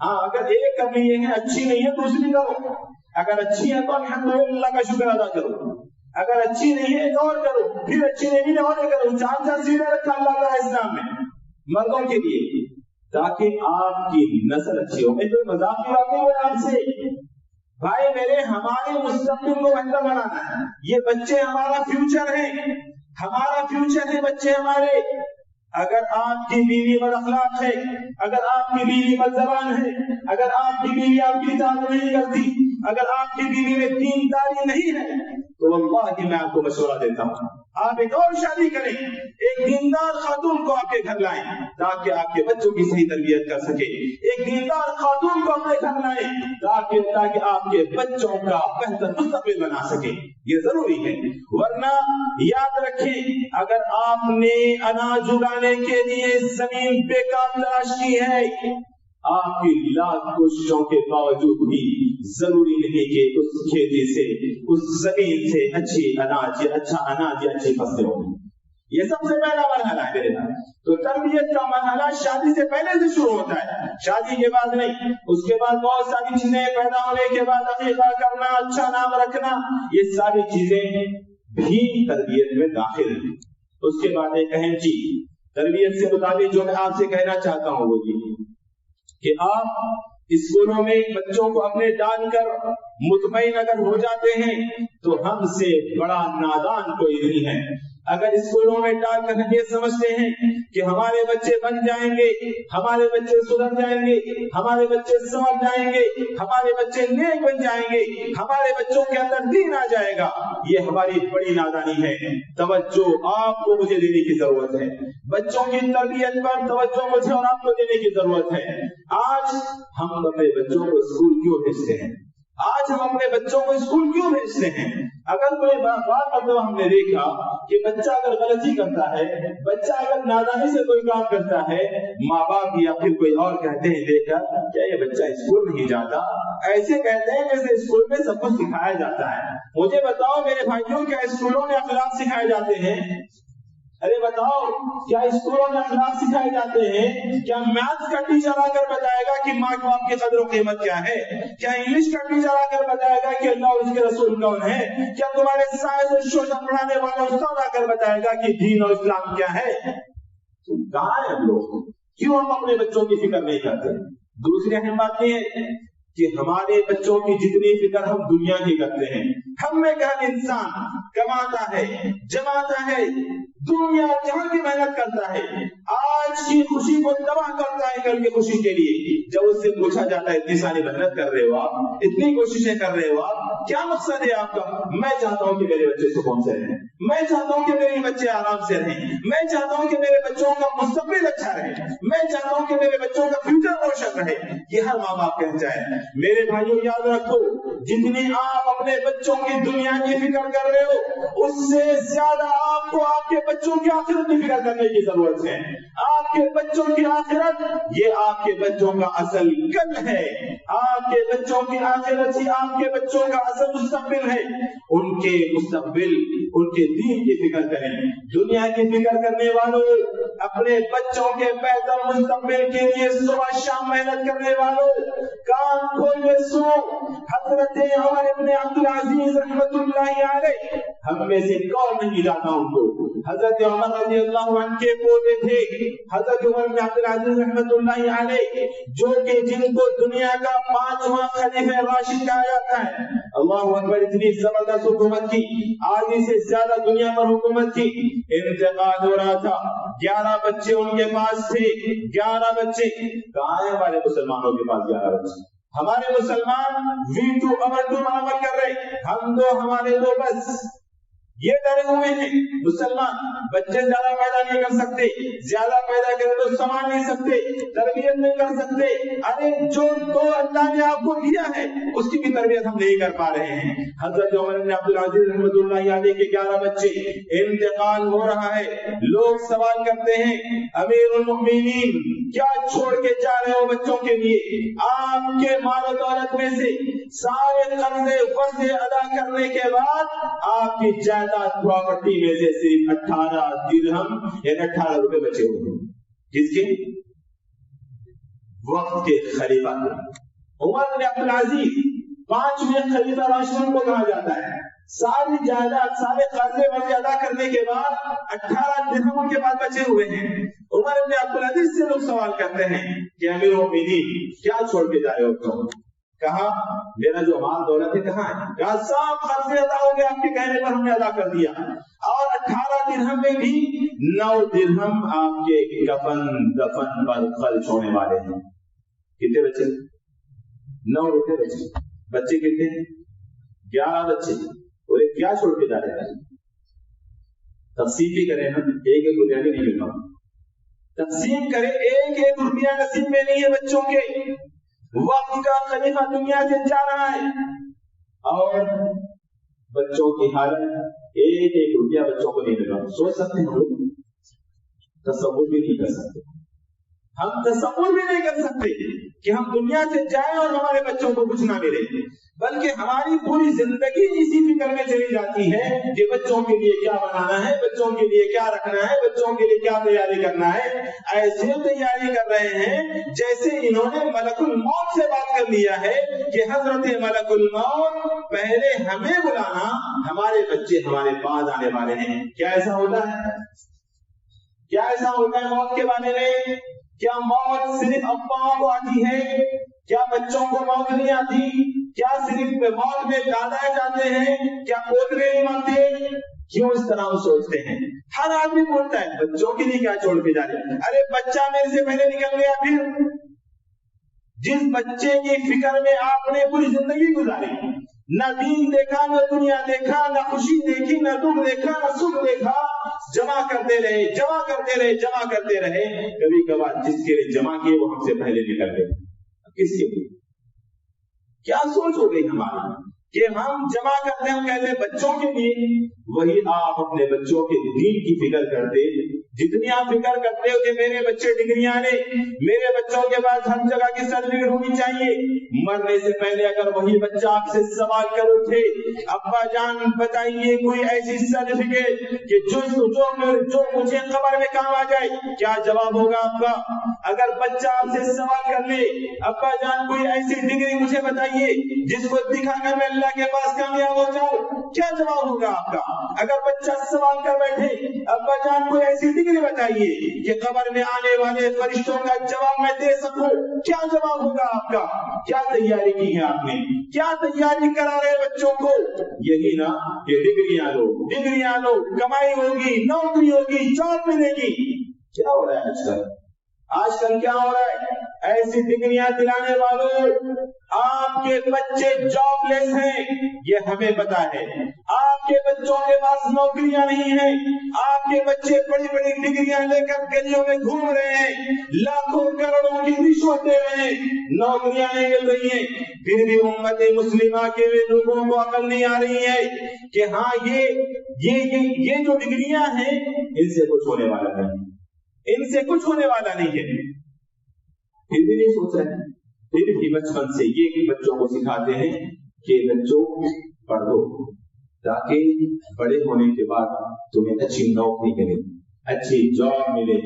ہاں، اگر ایک کرنی ہے اچھی نہیں ہے دوسری کرو، اگر اچھی ہے تو الحمدللہ کا شکر ادا کرو، اگر اچھی نہیں ہے ایک اور کرو، پھر اچھی نہیں ہے اور کرو، چار سیدھے رکھا اللہ تعالیٰ اسلام میں مردوں کے لیے، تاکہ آپ کی نسل اچھی ہو۔ میں کوئی مذاق کی بات نہیں ہے آپ سے بھائی میرے، ہمارے مستقبل کو بہتر بنانا ہے۔ یہ بچے ہمارا فیوچر ہے، بچے ہمارے۔ اگر آپ کی بیوی بد اخلاق ہے، اگر آپ کی بیوی بد زبان ہے، اگر آپ کی بیوی آپ کی اطاعت نہیں کرتی، اگر آپ کی بیوی میں دینداری نہیں ہے، تو واللہ کہ میں آپ کو مشورہ دیتا ہوں آپ ایک اور شادی کریں، ایک دیندار خاتون کو آپ کے گھر لائیں تاکہ آپ کے بچوں کی صحیح تربیت کر سکے، ایک دیندار خاتون کو اپنے گھر لائیں تاکہ آپ کے بچوں کا بہتر مستقبل بنا سکے۔ یہ ضروری ہے، ورنہ یاد رکھیں اگر آپ نے اناج اگانے کے لیے زمین بے کام تلاش کی ہے، آپ کی لاکھ کوششوں کے باوجود بھی ضروری نہیں کہ اس کھیتی سے، اس زمین سے اچھا اناج یا اچھی فصلیں ہوں۔ یہ سب سے پہلا مرحلہ ہے میرے بھائی۔ تو تربیت کا مرحلہ شادی سے پہلے سے شروع ہوتا ہے، شادی کے بعد نہیں۔ اس کے بعد بہت ساری چیزیں، پیدا ہونے کے بعد عقیقہ کرنا، اچھا نام رکھنا، یہ ساری چیزیں بھی تربیت میں داخل ہیں۔ اس کے بعد ایک اہم چیز تربیت سے متعلق جو میں آپ سے کہنا چاہتا ہوں وہ یہ کہ آپ اسکولوں میں بچوں کو اپنے ڈال کر مطمئن اگر ہو جاتے ہیں تو ہم سے بڑا نادان کوئی نہیں ہے۔ اگر اسکولوں میں ڈال کر یہ سمجھتے ہیں کہ ہمارے بچے بن جائیں گے، ہمارے بچے سدھر جائیں گے، ہمارے بچے سمجھ جائیں گے، ہمارے بچے نیک بن جائیں گے، ہمارے بچوں کے اندر دین آ جائے گا، یہ ہماری بڑی نادانی ہے۔ توجہ آپ کو مجھے دینے کی ضرورت ہے، بچوں کی تربیت پر توجہ مجھے اور آپ کو دینے کی ضرورت ہے۔ آج ہم اپنے بچوں کو اسکول کیوں بھیجتے ہیں؟ اگر کوئی بات مطلب ہم نے دیکھا کہ بچہ اگر غلطی کرتا ہے، بچہ اگر نادانی سے کوئی کام کرتا ہے، ماں باپ یا پھر کوئی اور کہتے ہیں دیکھ کر کیا یہ بچہ اسکول نہیں جاتا، ایسے کہتے ہیں جیسے اسکول میں سب کچھ سکھایا جاتا ہے۔ مجھے بتاؤ میرے بھائیوں، کیا اسکولوں میں اخلاق سکھائے جاتے ہیں؟ ارے بتاؤ، کیا اسکولوں میں اخلاق سکھائے جاتے ہیں؟ کیا میتھس کا ٹیچر آ کر بتائے گا کہ ماں باپ کی قدر و قیمت کیا ہے؟ کیا انگلش کا ٹیچر آ کر بتائے گا کہ اللہ اور اس کے رسول کون ہے؟ کیا تمہارے سائنس اور سوشل پڑھانے والا استاد آ کر بتائے گا کہ دین اور اسلام کیا ہے؟ کہاں ہیں ہم لوگ؟ کیوں ہم اپنے بچوں کی فکر نہیں کرتے؟ دوسری اہم بات یہ ہے کہ ہمارے بچوں کی جتنی فکر ہم دنیا کی کرتے ہیں، ہم میں کا انسان کماتا ہے، جماتا ہے، دنیا جہاں کی محنت کرتا ہے، آج کی خوشی کو تباہ کرتا ہے کل کی خوشی کے لیے۔ جب اس سے پوچھا جاتا ہے اتنی ساری محنت کر رہے ہو آپ، اتنی کوششیں کر رہے ہو آپ، کیا مقصد ہے آپ کا؟ میں چاہتا ہوں کہ میرے بچے سکون سے رہیں، میں چاہتا ہوں کہ میرے بچے آرام سے رہیں، میں چاہتا ہوں کہ میرے بچوں کا مستقبل اچھا رہے، میں چاہتا ہوں کہ میرے بچوں کا فیوچر روشن رہے۔ یہ ہر ماں باپ کہنا چاہے۔ میرے بھائیوں یاد رکھو، جتنی آپ اپنے بچوں کی دنیا کی فکر کر رہے ہو، اس سے زیادہ آپ کو آپ کے بچوں کی آخرت کی فکر کرنے کی ضرورت ہے۔ آپ کے بچوں کی آخرت یہ آپ کے بچوں کا اصل کل ہے، آپ کے بچوں کی آخرت ہی آپ کے بچوں کا اصل مستقبل ہے۔ ان کے مستقبل उनके दीन की फिक्र करें। दुनिया की फिक्र करने वालों, अपने बच्चों के बेहतर मुस्तकबिल के लिए सुबह शाम मेहनत करने वालों, कान खोल के सुनो। हजरत उमर इब्न अब्दुल अजीज रहमतुल्लाहि अलैह, हम में से कौन नहीं जाता उनको। हजरत उमर रज़ियल्लाहु अन्हु के पोते थे हजरत उमर इब्न अब्दुल अजीज रहमतुल्लाहि अलैह, जो कि जिनको दुनिया का 5वां खलीफा राशिद कहा जाता है। अल्लाहु अकबर, इतनी जबरदस्त हुकूमत की, आधी से ज्यादा दुनिया पर हुकूमत की। इंतकाल हो रहा था, 11 बच्चे उनके पास थे। 11 बच्चे कहाँ है हमारे मुसलमानों के पास? 11 बच्चे। हमारे मुसलमान V2 अमल कर रहे, हम दो हमारे दो बस, ये डरे हुए हैं। मुसलमान बच्चे ज्यादा पैदा नहीं कर सकते, ज्यादा पैदा करें तो संभाल नहीं सकते, तरबियत नहीं कर सकते। अरे जो दो अल्लाह ने आपको दिया है उसकी भी तरबियत हम नहीं कर पा रहे हैं। हजरत उमर इब्न अब्दुल अजीज रहमतुल्लाहि अलैह के 11 बच्चे, इंतकाल हो रहा है। लोग सवाल करते हैं, अमीरुल मोमिनीन क्या छोड़ के जा रहे हो बच्चों के लिए? आपके माल दौलत में से सारे कर्जे फर्जे अदा करने के बाद आपकी जायदाद प्रॉपर्टी में से सिर्फ 18 दिरहम यानी 18 रुपए बचे हुए। किसके? वक्त के खलीफा के। उमर बिन अब्दुल अजीज 5वें खलीफा राशिद को कहा जाता है। सारी जायदाद सारे कर्जे वर्जे अदा करने के बाद 18 दिरहम उनके पास बचे हुए हैं। उमर बिन अब्दुल अजीज से लोग सवाल करते हैं कि अमीर मोमिनीन क्या छोड़ के जा रहे हो तुम? कहा मेरा जो माल दौलत है कहाँ है? कहा सब कर्जे अदा हो गए, आपके कहने पर हमने अदा कर दिया। और 18 दिरहम में भी 9 दिरहम आपके कफन दफन पर खर्च होने वाले हैं। कितने बच्चे? 9 रुपए बचे। बच्चे कितने? 11 बच्चे। और क्या छोड़ के जा रहे हैं? तकसीम भी करें ना, एक एक रुपया भी नहीं मिल रहा। तकसीम करें, एक एक रुपया नसीब में नहीं है बच्चों के। वक्त का खलीफा दुनिया से जा रहा है और बच्चों की हालत, एक एक रुपया बच्चों को नहीं मिल रहा। सोच सकते हैं हम लोग? तसव्वुर भी नहीं कर सकते। हम तसव्वुर भी नहीं कर सकते कि हम दुनिया से जाएं और हमारे बच्चों को कुछ ना मिले, बल्कि हमारी पूरी जिंदगी इसी फिक्र में चली जाती है कि बच्चों के लिए क्या बनाना है, बच्चों के लिए क्या रखना है, बच्चों के लिए क्या तैयारी करना है। ऐसे तैयारी कर रहे हैं जैसे इन्होंने मलकुल मौत से बात कर लिया है कि हजरत मलकुल मौत पहले हमें बुलाना, हमारे बच्चे हमारे पास आने वाले हैं। क्या ऐसा होता है? क्या ऐसा होता है मौत के बारे में? क्या मौत सिर्फ अफवाहों को आती है? क्या बच्चों को मौत नहीं आती? क्या सिर्फ मौत में दादा जाते हैं? क्या पोतरे नहीं मानते? क्यों इस तरह हम सोचते हैं? हर आदमी बोलता है बच्चों के लिए क्या छोड़ के जा रहे हैं। अरे बच्चा मेरे से पहले निकल गया, फिर जिस बच्चे की फिक्र में आपने पूरी जिंदगी गुजारी, न दीन देखा, न दुनिया देखा, न खुशी देखी, न दुख देखा, न सुख देखा, जमा करते रहे, जमा करते रहे, जमा करते रहे। कभी कभार जिसके लिए जमा किए वो हमसे पहले निकल गए। किसके लिए? क्या सोच हो गई हमारी कि हम जमा करते हैं, हम कहते हैं बच्चों के लिए। वही आप अपने बच्चों के दीन की फिक्र करते, जितनी आप फिक्र करते हो कि मेरे बच्चे डिग्रियां ले, मेरे बच्चों के पास हर जगह की सर्टिफिकेट होनी चाहिए, मरने से पहले अगर वही बच्चा आपसे सवाल कर उठे, अब्बा जान बताइए कोई ऐसी सर्टिफिकेट कि जो मुझे कब्र में काम आ जाए, क्या जवाब होगा आपका? अगर बच्चा आपसे सवाल कर ले, अब्बा जान कोई ऐसी डिग्री मुझे बताइए जिसको दिखाकर मैं अल्लाह के पास कामयाब हो जाऊं, क्या जवाब होगा आपका? अगर बच्चा सवाल कर बैठे, अब्बा जान कोई ऐसी डिग्री बताइए कि कब्र में आने वाले फरिश्तों का जवाब मैं दे सकूं, क्या जवाब होगा आपका? क्या तैयारी की है आपने? क्या तैयारी करा रहे बच्चों को? यही ना कि डिग्रियां लो, कमाई होगी, नौकरी होगी, जॉब मिलेगी। क्या हो रहा है आजकल क्या हो रहा है? ऐसी डिग्रियां दिलाने वालों, आपके बच्चे जॉबलेस हैं, ये हमें पता है। आपके बच्चों के पास नौकरियां नहीं है, आपके बच्चे बड़ी बड़ी डिग्रियां लेकर गलियों में घूम रहे हैं, लाखों करोड़ों की रिश्वत दे रहे हैं, नौकरियां नहीं मिल रही हैं। फिर भी उम्मत मुस्लिमा के लोगों को अकल नहीं आ रही है कि हाँ ये जो डिग्रियां हैं इनसे कुछ होने वाला नहीं, इनसे कुछ होने वाला नहीं है। फिर भी नहीं सोच रहे। फिर भी बचपन से ये बच्चों को सिखाते हैं कि बच्चों पढ़ो, تاکہ بڑے ہونے کے بعد تمہیں اچھی نوکری ملے, اچھی جاب ملے,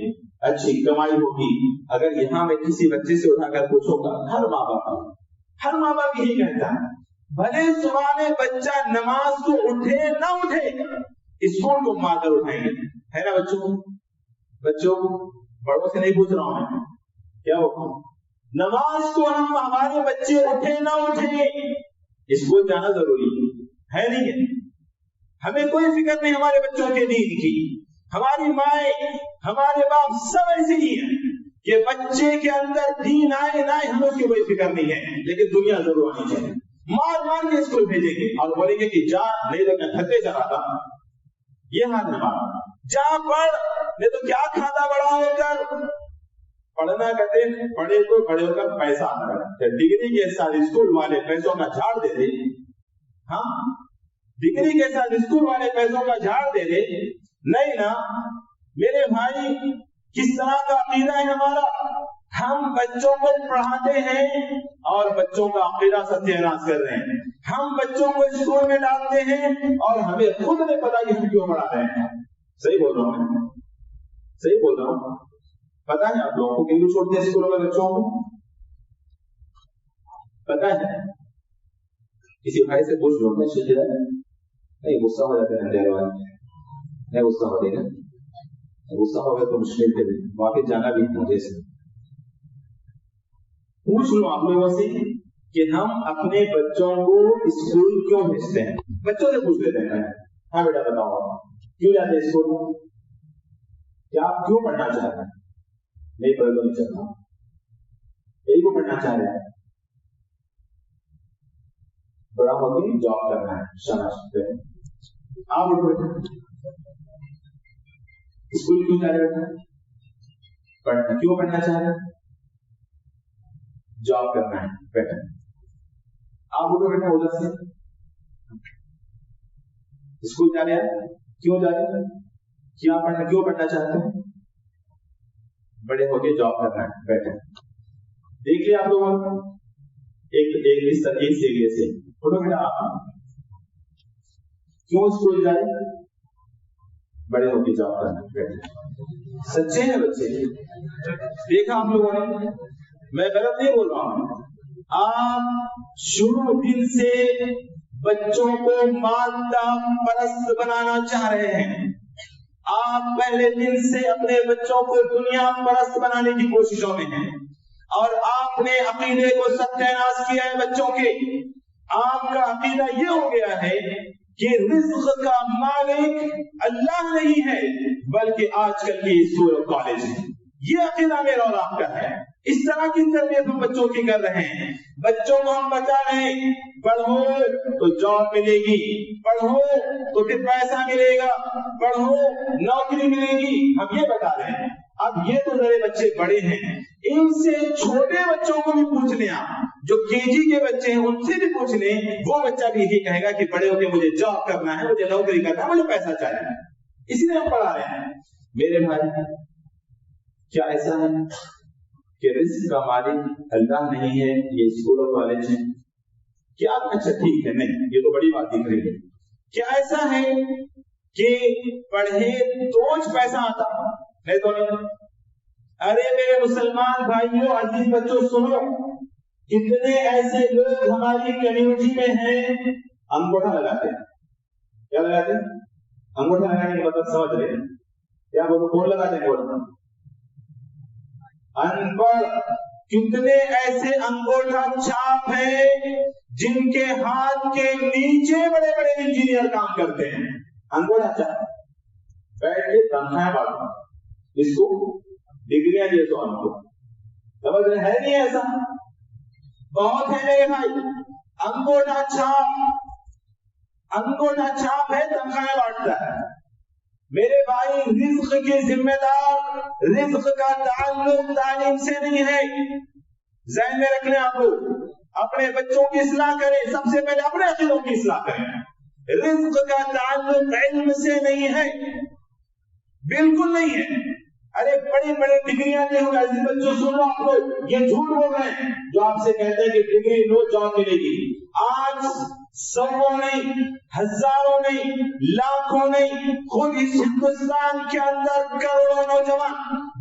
اچھی کمائی ہوگی. اگر یہاں میں کسی بچے سے اٹھا کر پوچھوں گا, ہر ماں باپ یہی کہتا ہے, بھلے صبح میں بچہ نماز کو اٹھے نہ اٹھے, اسکول کو مار کر اٹھائیں گے, ہے نا بچوں بڑوں سے نہیں پوچھ رہا ہوں میں, کیا ہو نماز کو ہمارے بچے اٹھے نہ اٹھے اسکول جانا ضروری ہے نہیں ہے. ہمیں کوئی فکر نہیں ہمارے بچوں کے دین کی, ہماری مائیں ہمارے باپ سب ایسے ہی ہیں کہ بچے کے اندر دین آئے نہ آئے ہمیں کوئی فکر نہیں ہے, لیکن دنیا ضرور آنی چاہیے. مار کے اسکول بھیجیں گے اور بولیں گے کہ جا, نہیں تو میں تھکے چلا تھا, یہ ہاتھ میں مار, جا پڑھ, نہیں تو کیا کھاتا بڑا ہو کر. پڑھنا کہتے ہیں پڑھے تو بڑے ہو کر پیسہ آتا ہے, ڈگری کے ساتھ اسکول والے پیسوں کا جھاڑ دے دے, ہاں ڈگری کے ساتھ اسکول والے پیسوں کا جھاڑ دے دے, نہیں نا میرے بھائی. کس طرح کا عقیدہ ہے ہمارا, ہم بچوں کو پڑھاتے ہیں اور بچوں کا عقیدہ ستیہ ناش کر رہے ہیں. ہم بچوں کو اسکول میں ڈالتے ہیں اور ہمیں خود نہیں پتا کہ ہم کیوں پڑھا رہے ہیں. صحیح بول رہا ہوں, صحیح بول رہا ہوں. پتا ہے آپ لوگوں کو کیوں چھوڑتے ہیں اسکولوں میں بچوں کو, پتا ہے؟ کسی بھائی سے پوچھ لو, نہیں غصہ ہو جاتے ہیں, نہیں غصہ ہو جائے گا, غصہ ہو گیا تو مشکل پہ واپس جانا بھی مجھے سے پوچھ لو آپ لوگوں سے کہ ہم اپنے بچوں کو اسکول کیوں بھیجتے ہیں. بچوں سے پوچھ لیتے ہیں, ہاں بیٹا بتاؤ کیوں جاتے ہیں اسکول, کیا آپ کیوں پڑھنا چاہتے ہیں؟ نہیں پڑھ تو نہیں چاہتا, یہی کو پڑھنا چاہ رہے ہیں, بڑا ہو کے جاب کرنا ہے. شاباش پہ آپ اٹھو, اسکول کیوں جا رہے ہیں؟ پڑھنا. کیوں پڑھنا چاہ رہے ہیں؟ جاب کرنا ہے. بیٹھا آپ اٹھو, بیٹھا ادھر سے. اسکول جا رہے ہیں, کیوں جا رہے ہیں؟ کیا پڑھنا, کیوں پڑھنا چاہتے ہیں؟ بڑے ہو کے جاب کرنا ہے. بیٹھے دیکھ لیا آپ لوگوں ایک طریقے سے اٹھو بیٹا, آپ کیوں اسکول جائے؟ بڑے ہو کے جاب کرنا ہے. بیٹھے سچے ہیں بچے, دیکھا آپ لوگوں نے, میں غلط نہیں بول رہا ہوں. آپ شروع دن سے بچوں کو مادہ پرست بنانا چاہ رہے ہیں. آپ پہلے دن سے اپنے بچوں کو دنیا پرست بنانے کی کوششوں میں ہیں, اور آپ نے عقیدے کو ستیہ ناش کیا ہے بچوں کے. آپ کا عقیدہ یہ ہو گیا ہے کہ رزق کا مالک اللہ نہیں ہے بلکہ آج کل کی اسکول اور کالج ہے. یہ عقیدہ میرا اور آپ کا ہے. اس طرح کی تربیت ہم بچوں کی کر رہے ہیں. بچوں کو ہم بتا رہے ہیں پڑھو تو جاب ملے گی, پڑھو تو پھر پیسہ ملے گا, پڑھو نوکری ملے گی, ہم یہ بتا رہے ہیں. اب یہ تو میرے بچے بڑے ہیں, ان سے چھوٹے بچوں کو بھی پوچھ لیں, جو کے جی کے بچے ہیں ان سے بھی پوچھ لیں, وہ بچہ بھی یہی کہے گا کہ بڑے ہو کے مجھے جاب کرنا ہے, مجھے نوکری کرنا ہے, مجھے پیسہ چاہیے. اس لیے ہم پڑھا رہے ہیں. میرے بھائی کیا ایسا ہے کہ رزق کا مالک اللہ نہیں ہے, یہ اسکول اور کالج ہے؟ کیا اچھا ٹھیک ہے, نہیں یہ تو بڑی بات دکھ رہی ہے. کیا ایسا ہے کہ پڑھے تو پیسہ آتا؟ نہیں تو نہیں. ارے میرے مسلمان بھائیوں, عزیز بچوں سنو, کتنے ایسے لوگ ہماری کمیونٹی میں ہیں انگوٹھا لگاتے ہیں. کیا لگاتے ہیں؟ انگوٹھا لگانے کا مطلب سمجھ رہے ہیں کیا؟ وہ کون لگاتے ہیں؟ بولنا ان پڑھ. کتنے ایسے انگوٹھا چھاپ ہیں جن کے ہاتھ کے نیچے بڑے بڑے انجینئر کام کرتے ہیں. انگوٹھا چھاپ بیٹھ کے تنخواہیں بانٹنا, اس کو ڈگریاں دیے تو ہم کو سمجھ رہے ہے نہیں ایسا؟ بہت ہے میرے بھائی. انگوٹھا چھاپ ہے, تنخواہیں بانٹتا ہے. میرے بھائی رزق کے ذمہ دار, رزق کا تعلق تعلیم سے نہیں ہے. ذہن میں رکھ لیں آپ لوگ, اپنے بچوں کی اصلاح کریں, سب سے پہلے اپنے عقیدوں کی اصلاح کریں. رزق کا تعلق علم سے نہیں ہے, بالکل نہیں ہے. ارے بڑی بڑی ڈگریاں نہیں ہوگا. ایسے بچوں سن لو, آپ لوگ یہ جھوٹ بول رہے ہیں جو آپ سے کہتے ہیں کہ ڈگری لو جاب ملے گی. آج सौों नहीं, हजारों नहीं, लाखों नहीं, खुद इस हिंदुस्तान के अंदर करोड़ों नौजवान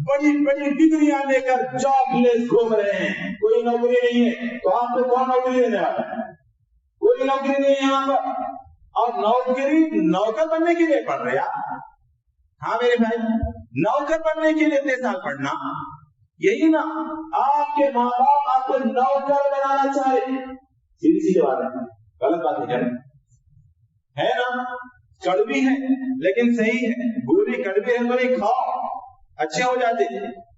बड़ी बड़ी डिग्रियां लेकर जॉबलेस घूम रहे हैं। कोई नौकरी नहीं है, तो आपको कौन नौकरी देने वाला है? कोई नौकरी नहीं है यहाँ पर। और नौकरी नौकर बनने के लिए पढ़ रहे आप? हाँ मेरे भाई, नौकर बनने के लिए इतने साल पढ़ना, यही ना आपके माँ बाप आपको नौकर बनाना चाहे। सीधी सी बात है, गलत बात नहीं है ना? कड़वी है लेकिन सही है। गोली कड़वी है तो नहीं खाओ, अच्छे हो जाते।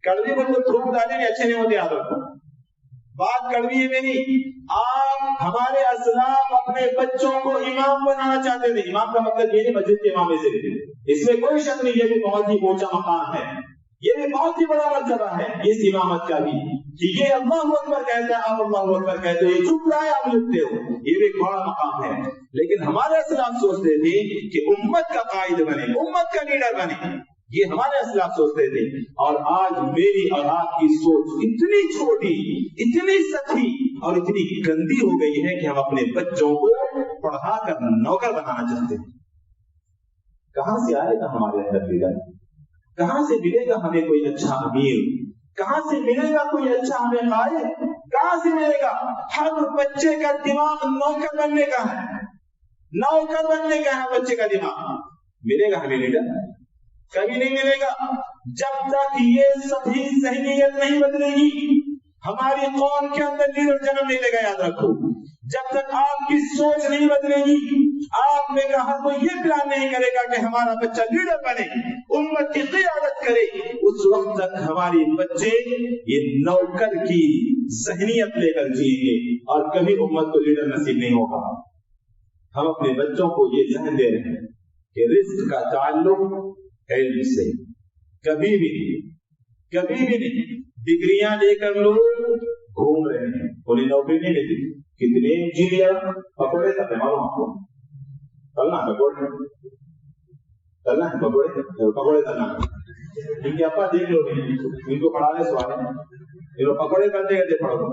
कड़वी को तो थूक डाले अच्छे नहीं होते। याद रखो, बात कड़वी है मेरी। आप हमारे असलाफ अपने बच्चों को इमाम बनाना चाहते थे। इमाम का मतलब ये नहीं मस्जिद के इमाम से, इसमें कोई शक नहीं। ये भी बहुत ही ऊंचा मकाम है, ये भी बहुत ही बड़ा मर्तबा है इस इमामत का भी, कि ये अल्लाहु अकबर कहता है, आप अल्लाहु अकबर कहते हो, ये चुप रहा है आप लिखते हो, ये भी एक बड़ा मकाम है। लेकिन हमारे असलाफ सोचते थे कि उम्मत का कायद बने, उम्मत का लीडर बने, ये हमारे असलाफ सोचते थे। और आज मेरी और आपकी सोच इतनी छोटी, इतनी सखी और इतनी गंदी हो गई है कि हम अपने बच्चों को पढ़ाकर नौकर बनाना चाहते हैं। कहां से आएगा हमारे अंदर लीडर? कहां से मिलेगा हमें कोई अच्छा अमीर? कहां से मिलेगा कोई अच्छा हमें कायद? कहां से मिलेगा? हर बच्चे का दिमाग नौकर बनने का है, नौकर बनने का है बच्चे का दिमाग। मिलेगा हमें लीडर? कभी नहीं मिलेगा जब तक ये सभी ज़हनियत नहीं बदलेगी। हमारी कौम के अंदर लीडर जन्म नहीं लेगा, याद रखो। जब तक आपकी सोच नहीं बदलेगी, आप में का हर कोई ये प्लान नहीं करेगा कि हमारा बच्चा लीडर बने, उम्मत की क़ियादत करे, उस वक्त तक हमारे बच्चे ये नौकर की ज़हनियत लेकर जिएंगे और कभी उम्मत को लीडर नसीब नहीं होगा। हम अपने बच्चों को ये ज़हन दे रहे हैं कि रिज़्क़ का ताल्लुक इल्म से, कभी भी नहीं। डिग्रियां लेकर लोग घूम रहे हैं, उन्हें नौकरी नहीं मिलती। कितने इंजीनियर पकौड़े तक है, मालूम आपको? तलना पकौड़े तलना। इनके अपा देख लो, इनको पढ़ाने सवाल है, इनको पकौड़े करते करते पढ़ो।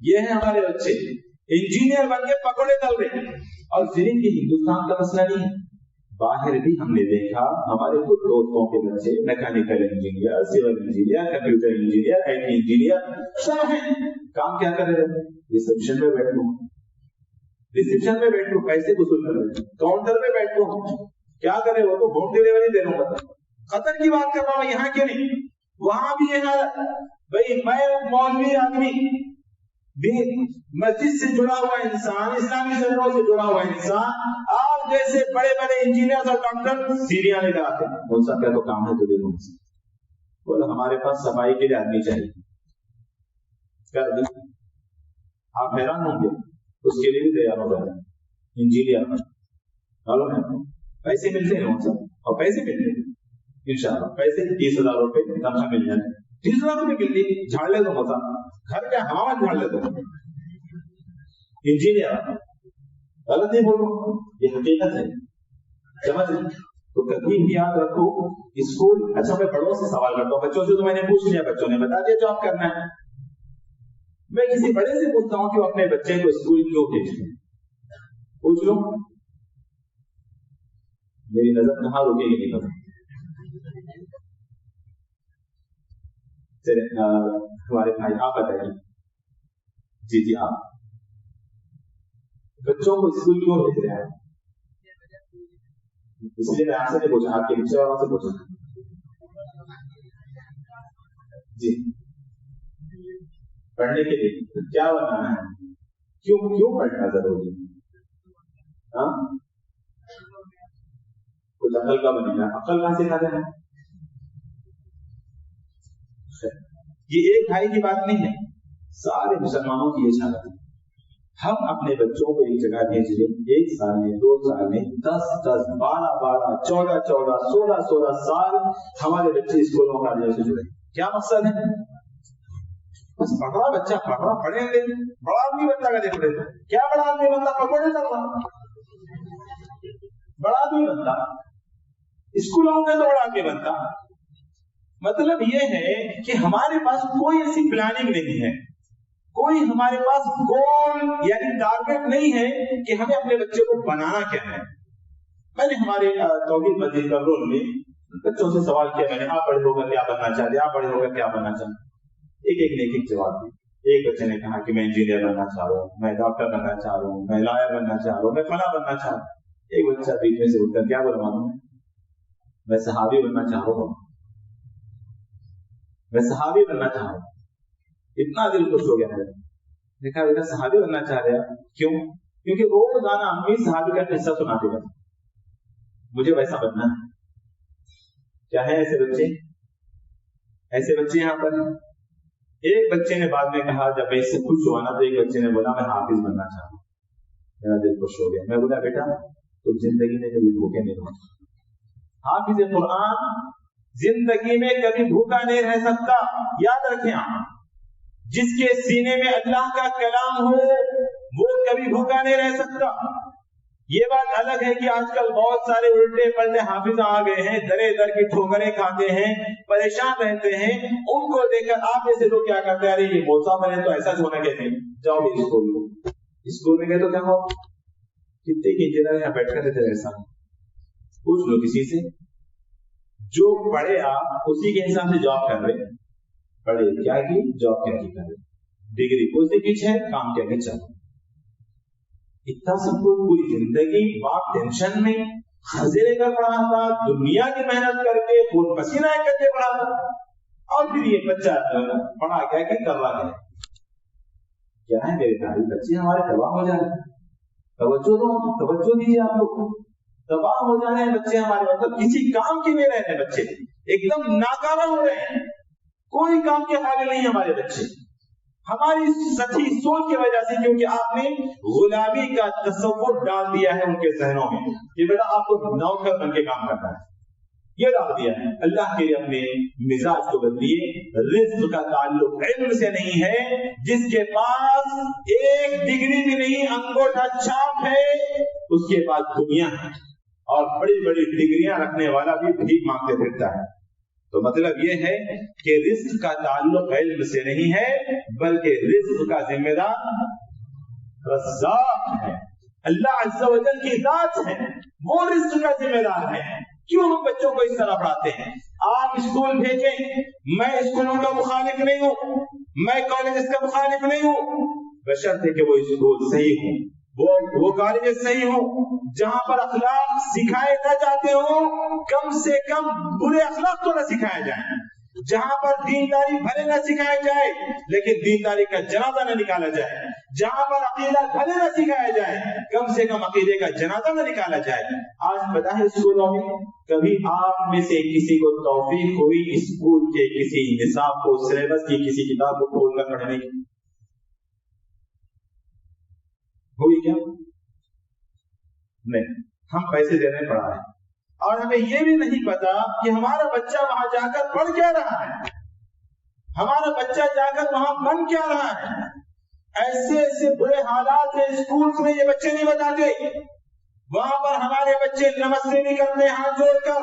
ये है हमारे बच्चे, इंजीनियर बन के पकौड़े तल रहे। और सिर्फ ये हिंदुस्तान का मसला नहीं है, बाहर भी हमने देखा हमारे कुछ दोस्तों के बच्चे mechanical engineer, civil engineer, computer engineer, IT engineer सब हैं। काम क्या कर रहे हैं? रिसेप्शन में बैठो, पैसे वसूल कर रहे, काउंटर पे बैठो, क्या करे? वो तो होम डिलीवरी दे रहा हूँ। कतर की बात कर रहा हूँ, यहाँ के नहीं, वहां भी ये हालत। भाई मैं मौलवी आदमी भी, मस्जिद से जुड़ा हुआ इंसान, इस्लामी जरूरतों से जुड़ा हुआ इंसान, आप जैसे बड़े बड़े इंजीनियर और डॉक्टर सीढ़ियां लेकर आते हैं। उनका क्या तो काम है तो देखो, बोलो हमारे पास सफाई के लिए आदमी चाहिए, कर दी। आप हैरान होंगे, उसके लिए भी तैयार हो जाए इंजीनियर। मालूम है पैसे मिलते हैं उनसे, और पैसे मिलते हैं इंशाल्लाह। पैसे 30,000 रुपए तनख्वाह मिल जाए, 30,000 रुपए मिलती, झाड़ ले दो होता, घर क्या हवा में झाड़ ले दो। इंजीनियर, गलत नहीं बोलो, ये हकीकत है, समझ। तो कभी भी याद रखो, स्कूल, अच्छा मैं बड़ों से सवाल करता हूँ, बच्चों से तो मैंने पूछ लिया, बच्चों ने बता दिया जॉब करना है। मैं किसी बड़े से पूछता हूँ कि वो अपने बच्चे को स्कूल क्यों भेजते हैं? पूछ लो, मेरी नजर कहाँ रुकेगी नहीं पता। हमारे भाई आप बताइए। जी आप बच्चों को स्कूल क्यों भेज रहे हैं? इसलिए मैं आपसे नहीं पूछा, आपके बच्चे वालों से पूछा। जी, पढ़ने के लिए क्या बनाना है? क्यों पढ़ना जरूरी है? हाँ, कुछ अकल का बनेगा। अकल कहां से खाते हैं? ये एक भाई की बात नहीं है, सारे मुसलमानों की ये हालत है। हम अपने बच्चों को एक जगह भेज लें, 1 साल में, 2 साल में, 10, 12, 14, 16 साल हमारे बच्चे स्कूलों का से जुड़े। क्या मकसद है? बस पढ़ रहा बच्चा, पढ़ेंगे, बड़ा आदमी बनता का देख रहे। क्या बड़ा आदमी बनता? पकौड़े कर रहा, बड़ा आदमी बनता। स्कूलों में तो बड़ा आदमी बनता। मतलब ये है कि हमारे पास कोई ऐसी प्लानिंग नहीं है, کوئی ہمارے پاس گول یعنی ٹارگیٹ نہیں ہے کہ ہمیں اپنے بچے کو بنانا کیا ہے. میں نے ہمارے توحید مسجد کا رول میں بچوں سے سوال کیا، میں نے آپ بڑے ہو کر کیا بننا چاہتے، آپ بڑے ہو کر کیا بننا چاہتے. ایک ایک نے ایک ایک جواب دی. ایک بچے نے کہا کہ میں انجینئر بننا چاہ رہا ہوں، میں ڈاکٹر بننا چاہ رہا ہوں، میں لائر بننا چاہ رہا ہوں، میں فلاں بننا چاہ رہا ہوں. ایک بچہ بیچ میں سے اٹھ کر کیا بول رہا ہوں، میں صحابی بننا چاہ رہا ہوں، میں صحابی بننا چاہ رہا ہوں. اتنا دل خوش ہو گیا ہے. دیکھا بیٹا صحابی بننا چاہ رہا ہے، کیوں؟ کیونکہ روزانہ امی صحابی کا قصہ سناتے گا، مجھے ویسا بننا ہے. کیا ہے ایسے بچے؟ ایسے بچے یہاں پر. ایک بچے نے بعد میں کہا جب میں اس سے خوش ہوا نا تو ایک بچے نے بولا میں حافظ بننا چاہتا ہوں. میرا دل خوش ہو گیا. میں بولا بیٹا تو زندگی میں کبھی بھوکے نہیں رہو. حافظ قرآن زندگی میں کبھی بھوکا نہیں رہ سکتا. یاد رکھیں آپ، جس کے سینے میں اللہ کا کلام ہو وہ کبھی بھوکا نہیں رہ سکتا. یہ بات الگ ہے کہ آج کل بہت سارے الٹے پلٹے حافظ آ گئے ہیں، درے در کی ٹھوکریں کھاتے ہیں، پریشان رہتے ہیں. ان کو دیکھ کر آپ جیسے لوگ کیا کرتے ہیں، ارے یہ موسا بنے تو ایسا ہونا کہتے ہیں، جاؤ بھی اسکول میں گئے تو کیا ہو، کتنے کی انجینئر یہاں بیٹھ کر رہتے ایسا. پوچھ لو کسی سے، جو پڑھے آپ اسی کے حساب سے جاب کر رہے. پڑھے کیا کی، جاب کیا کی کر رہے، ڈگری کون سی کچھ ہے، کام کیا کی چل. اتنا سب کو پوری زندگی باپ ٹینشن میں خرچے لے کر پڑھا تھا، دنیا کی محنت کر کے خون پسینہ کر کے پڑھا تھا. اور پھر یہ بچہ پڑھا گیا کہ کر رہا ہے کیا ہے. میرے بھائی بچے ہمارے تباہ ہو جا رہے ہیں. توجہ دیجیے آپ لوگ. تباہ ہو جا رہے ہیں بچے ہمارے، مطلب کسی کام کے نہیں رہے ہیں بچے، ایک دم ناکارہ ہو رہے ہیں. کوئی کام کے قابل نہیں ہمارے بچے، ہماری سچی سوچ کی وجہ سے. کیونکہ آپ نے غلامی کا تصور ڈال دیا ہے ان کے ذہنوں میں کہ بیٹا آپ کو نوکر بن کے کام کرنا ہے، یہ ڈال دیا ہے. اللہ کے اپنے مزاج کو بدلیے. رزق کا تعلق علم سے نہیں ہے. جس کے پاس ایک ڈگری بھی نہیں، انگوٹھا چھاپ ہے، اس کے پاس دنیا ہے، اور بڑی بڑی ڈگریاں رکھنے والا بھی بھیک مانگتے پھرتا ہے. تو مطلب یہ ہے کہ رزق کا تعلق علم سے نہیں ہے، بلکہ رزق کا ذمہ دار رزاق ہے، اللہ عز و جل کی ذات ہے، وہ رزق کا ذمہ دار ہے. کیوں ہم بچوں کو اس طرح پڑھاتے ہیں؟ آپ اسکول بھیجیں، میں اسکولوں کا مخالف نہیں ہوں، میں کالجز کا مخالف نہیں ہوں، بشرطے کہ وہ اسکول صحیح ہوں، وہ کالجز صحیح ہوں جہاں پر اخلاق سکھائے نہ جاتے ہوں. کم سے کم برے اخلاق تو نہ سکھائے جائیں. جہاں پر دینداری بھلے نہ سکھائے جائے لیکن دینداری کا جنازہ نہ نکالا جائے. جہاں پر عقیدہ بھلے نہ سکھایا جائے، کم سے کم عقیدے کا جنازہ نہ نکالا جائے. آج پتہ ہے اسکولوں میں کبھی آپ میں سے کسی کو توفیق ہوئی اسکول کے کسی نصاب کو، سلیبس کی کسی کتاب کو کھول کر پڑھنے کی ہوئی کیا؟ نہیں. ہم پیسے دے رہے ہیں، پڑھا رہے ہیں، اور ہمیں یہ بھی نہیں پتا کہ ہمارا بچہ وہاں جا کر پڑھ کیا رہا ہے، ہمارا بچہ جا کر وہاں بن کیا رہا ہے. ایسے ایسے برے حالات ہیں اسکول میں، یہ بچے نہیں بتاتے. وہاں پر ہمارے بچے نمستے نہیں کرتے ہاتھ جوڑ کر،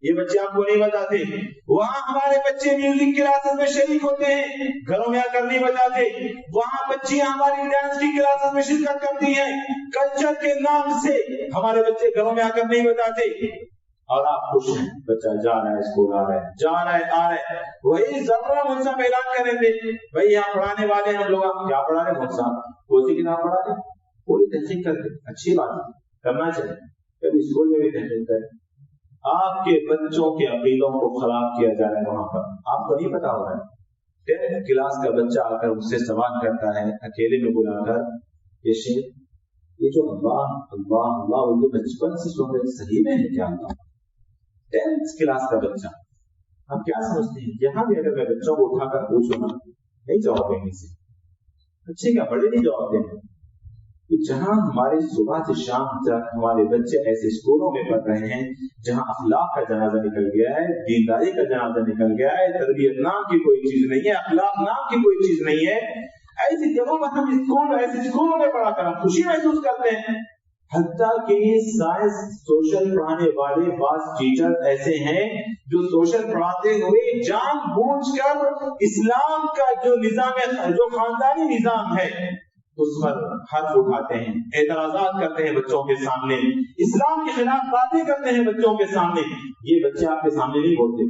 یہ بچے آپ کو نہیں بتاتے. وہاں ہمارے بچے میوزک کلاسز میں شریک ہوتے ہیں، گھروں میں آ کر نہیں بتاتے. وہاں بچیاں ہماری ڈانس کی کلاسز میں شرکت کرتی ہیں، کلچر کے نام سے ہمارے بچے گھروں میں آ کر نہیں بتاتے. اور آپ خوش ہیں، بچہ جا رہا ہے اسکول، آ رہا ہے، جا رہا ہے، آ رہا ہے. وہی ضرورت مجھ سے اعلان کریں گے بھائی یہاں پڑھانے والے ہم لوگ. آپ کیا پڑھا رہے مجھ سے؟ کون سی کتاب پڑھا رہے؟ پوری تحقیق کر کے. اچھی بات ہے، کرنا چاہیے. کبھی اسکول میں بھی تحقیق کریں. آپ کے بچوں کے عقیدوں کو خراب کیا جا رہا ہے وہاں پر، آپ کو نہیں پتا ہو رہا ہے. 10th کلاس کا بچہ آ کر اس سے سوال کرتا ہے اکیلے میں بلا کر، یہ جو اللہ اللہ اللہ وہ بچپن سے سن رہے صحیح میں ہے کیا؟ اللہ 10th کلاس کا بچہ، آپ کیا سمجھتے ہیں؟ یہاں بھی اگر میں بچوں کو اٹھا کر پوچھوں نا، نہیں جواب دیں گے. بچے کیا بڑے نہیں جواب دیں گے. جہاں ہمارے صبح سے شام تک ہمارے بچے ایسے اسکولوں میں پڑھ رہے ہیں جہاں اخلاق کا جنازہ نکل گیا ہے، دینداری کا جنازہ نکل گیا ہے، تربیت نام کی کوئی چیز نہیں ہے، اخلاق نام کی کوئی چیز نہیں ہے. ایسی جگہوں پر ہم ایسے اسکولوں میں پڑھا کر ہم خوشی محسوس کرتے ہیں. حتیٰ کہ سائنس سوشل پڑھانے والے بعض ٹیچر ایسے ہیں جو سوشل پڑھاتے ہوئے جان بوجھ کر اسلام کا جو نظام ہے، جو خاندانی نظام ہے، اس پر حرف اٹھاتے ہیں، اعتراضات کرتے ہیں بچوں کے سامنے، اسلام کے خلاف باتیں کرتے ہیں بچوں کے سامنے. یہ بچے آپ کے سامنے نہیں بولتے،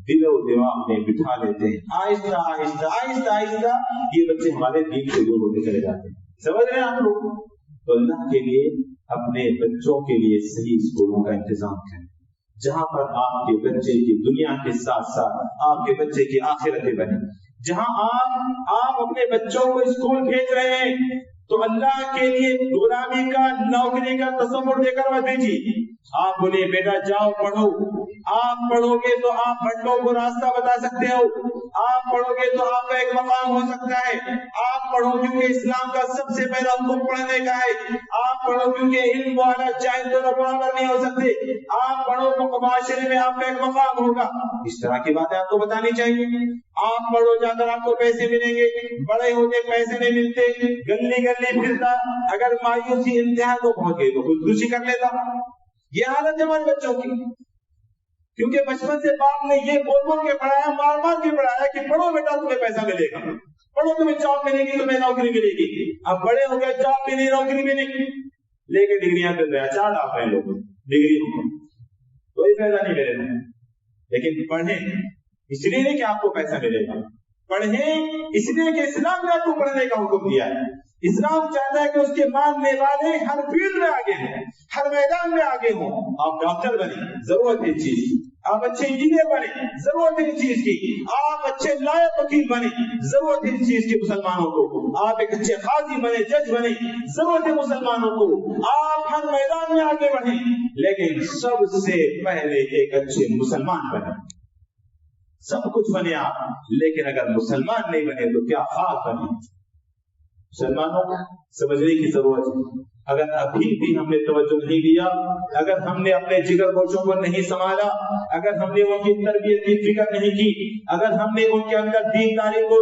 دل و دماغ میں بٹھا لیتے ہیں. آہستہ آہستہ آہستہ آہستہ یہ بچے ہمارے دین سے دور ہوتے چلے جاتے ہیں. سمجھ رہے ہیں آپ لوگ؟ تو اللہ کے لیے اپنے بچوں کے لیے صحیح اسکولوں کا انتظام کریں، جہاں پر آپ کے بچے کی دنیا کے ساتھ ساتھ آپ کے بچے کی آخرتیں بنے. جہاں آپ اپنے بچوں کو اسکول بھیج رہے ہیں تو اللہ کے لیے غلامی کا، نوکری کا تصور دے کر مت بھیجیے. آپ بولے بیٹا جاؤ پڑھو، آپ پڑھو گے تو آپ بھٹکوں کو راستہ بتا سکتے ہو، آپ پڑھو گے تو آپ کا ایک مقام ہو سکتا ہے. آپ پڑھو کیونکہ اسلام کا سب سے پہلا حکم پڑھنے کا ہے. آپ پڑھو کیونکہ علم والا چاہے تو برابر نہیں ہو سکتے. آپ پڑھو تو معاشرے میں آپ کا ایک مقام ہوگا. اس طرح کی باتیں آپ کو بتانی چاہیے. آپ پڑھو جا کر آپ کو پیسے ملیں گے، بڑے ہوتے پیسے نہیں ملتے، گلی گلی پھرتا، اگر مایوسی انتہا کو پہنچ گئی تو خودکشی کر لیتا. یہ حالت ہے ہمارے بچوں کی، کیونکہ بچپن سے باپ نے یہ بول بول کے پڑھایا، مار مار کے پڑھایا کہ پڑھو بیٹا تمہیں پیسہ ملے گا، پڑھو تمہیں جاب ملے گی، تمہیں نوکری ملے گی. اب بڑے ہو گئے، جاب بھی نہیں، نوکری بھی نہیں، لے کے ڈگریاں کر رہے ہیں، چار ڈاپ ہیں لوگ ڈگری، کوئی فائدہ نہیں میرے میں. لیکن پڑھیں اس لیے نہیں کہ آپ کو پیسہ ملے گا، پڑھیں اس لیے کہ اسلام نے آپ کو پڑھنے کا حکم دیا ہے. اسلام چاہتا ہے کہ اس کے ماننے والے ہر فیلڈ میں آگے ہوں، ہر میدان میں آگے ہوں. آپ ڈاکٹر بنے، ضرورت ہے اس چیز کی. آپ اچھے انجینئر بنے، ضرورت ہے اس چیز کی. آپ اچھے لائق وکیل بنے، ضرورت ہے اس چیز کی مسلمانوں کو. آپ ایک اچھے قاضی بنے، جج بنے، ضرورت ہے مسلمانوں کو. آپ ہر میدان میں آگے بڑھیں، لیکن سب سے پہلے ایک اچھے مسلمان بنے. سب کچھ بنے آپ، لیکن اگر مسلمان نہیں بنے تو کیا خاک بنے. مسلمانوں کو سمجھنے کی ضرورت ہے. اگر ابھی بھی ہم نے توجہ نہیں دیا، اگر ہم نے اپنے جگر گوشوں کو نہیں سنبھالا، اگر ہم نے ان کی تربیت کی فکر نہیں کی، اگر ہم نے ان کے اندر دینداری کو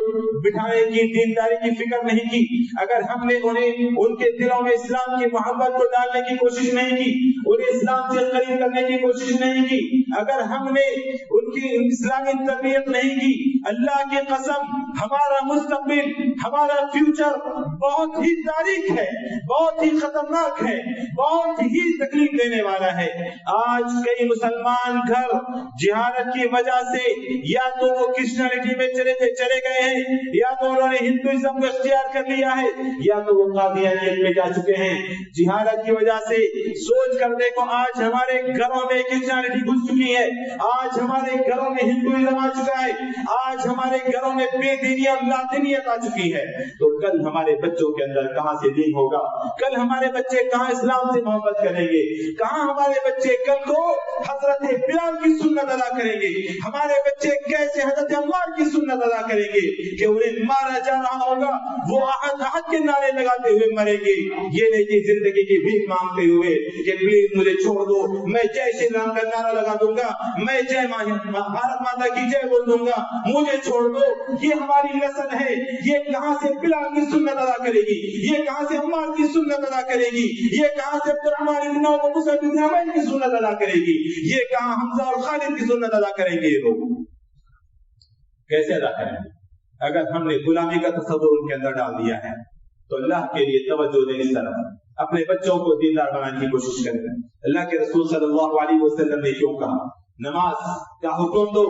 بٹھانے کی، دینداری کی فکر نہیں کی، اگر ہم نے ان کے دلوں میں اسلام کی محبت کو ڈالنے کی کوشش نہیں کی، انہیں اسلام سے قریب کرنے کی کوشش نہیں کی، اگر ہم نے ان کی اسلامی تربیت نہیں کی، اللہ کی قسم ہمارا مستقبل، ہمارا فیوچر بہت ہی تاریک ہے، بہت ہی خطرناک ہے، بہت ہی تکلیف دینے والا ہے. آج کئی مسلمان گھر جہالت کی وجہ سے یا تو وہ کرسچینٹی میں چلے گئے ہیں، یا تو انہوں نے ہندوازم کو اختیار کر لیا ہے، یا تو وہ قادیانیت میں جا چکے ہیں. جہالت کی وجہ سے سوچ کر دیکھو، آج ہمارے گھروں میں کرسچینٹی گھس چکی ہے، آج ہمارے گھروں میں ہندوازم آ چکا ہے، آج ہمارے گھروں میں بے دینی اور لاطینیت آ چکی ہے. تو کل ہمارے بچوں کے اندر کہاں سے دین ہوگا؟ کل ہمارے بچے کہاں اسلام سے محبت کریں گے؟ کہاں ہمارے بچے کل کو حضرت بلال کی سنت ادا کریں گے؟ ہمارے بچے کیسے حضرت عمار کی سنت ادا کریں گے کہ انہیں مارا جا رہا ہوگا، وہ احد احد کے نعرے لگاتے ہوئے مریں گے، یہ نہیں کہ زندگی کی بھیک مانگتے ہوئے کہ پلیز مجھے چھوڑ دو، میں جے شری رام کا نعرہ لگا دوں گا، میں جے بھارت ماتا کی جے بول دوں گا، مجھے چھوڑ دو. یہ ہماری نسل ہے، یہ کہاں سے بلال کی سنت ادا کرے گی؟ یہ کہاں سے عمار کی سنت ادا کرے گی؟ یہ کہاں سے عبد الرحمن بن عوف اور مصعب بن عمیر کی سنت ادا کرے گی؟ یہ کہاں حمزہ اور خالد کی سنت ادا کریں گے؟ یہ لوگ کیسے ادا کریں گے اگر ہم نے غلامی کا تصور ان کے اندر ڈال دیا ہے؟ تو اللہ کے لیے توجہ دیں، اس طرح اپنے بچوں کو دیندار بنانے کی کوشش کریں. اللہ کے رسول صلی اللہ علیہ وسلم نے کیوں کہا نماز کا حکم دو؟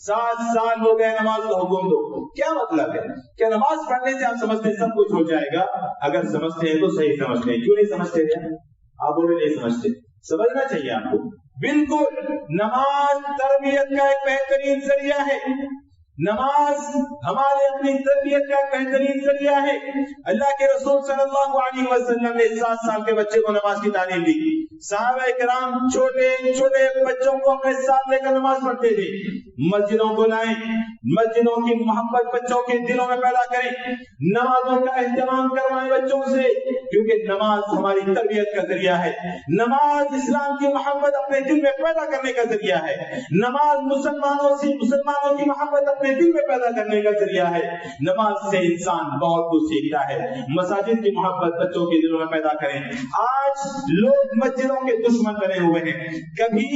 7 سال ہو گئے نماز کا حکم دو. کیا مطلب ہے؟ کیا نماز پڑھنے سے آپ سمجھتے سب کچھ ہو جائے گا؟ اگر سمجھتے ہیں تو صحیح سمجھتے ہیں. کیوں نہیں سمجھتے ہیں آپ؟ بولے نہیں سمجھتے. سمجھنا چاہیے آپ کو. بالکل نماز تربیت کا ایک بہترین ذریعہ ہے. نماز ہمارے اپنی تربیت کا ایک بہترین ذریعہ ہے. اللہ کے رسول صلی اللہ علیہ وسلم نے 7 سال کے بچے کو نماز کی تعلیم دی. सहाबा किराम छोटे छोटे बच्चों को अपने साथ लेकर नमाज पढ़ते थे। मस्जिदों को लाएं, मस्जिदों की मोहब्बत बच्चों के दिलों में पैदा करें, नमाजों का एहतमाम करवाएं बच्चों से, क्योंकि नमाज हमारी तरबियत का जरिया है। नमाज इस्लाम की मोहब्बत अपने दिल में पैदा करने का जरिया है। नमाज मुसलमानों की मोहब्बत अपने दिल में पैदा करने का जरिया है। नमाज से इंसान बहुत कुछ सीखता है। मसाजिद की मोहब्बत बच्चों के दिलों में पैदा करें। आज लोग मस्जिदों के दुश्मन बने हुए हैं। कभी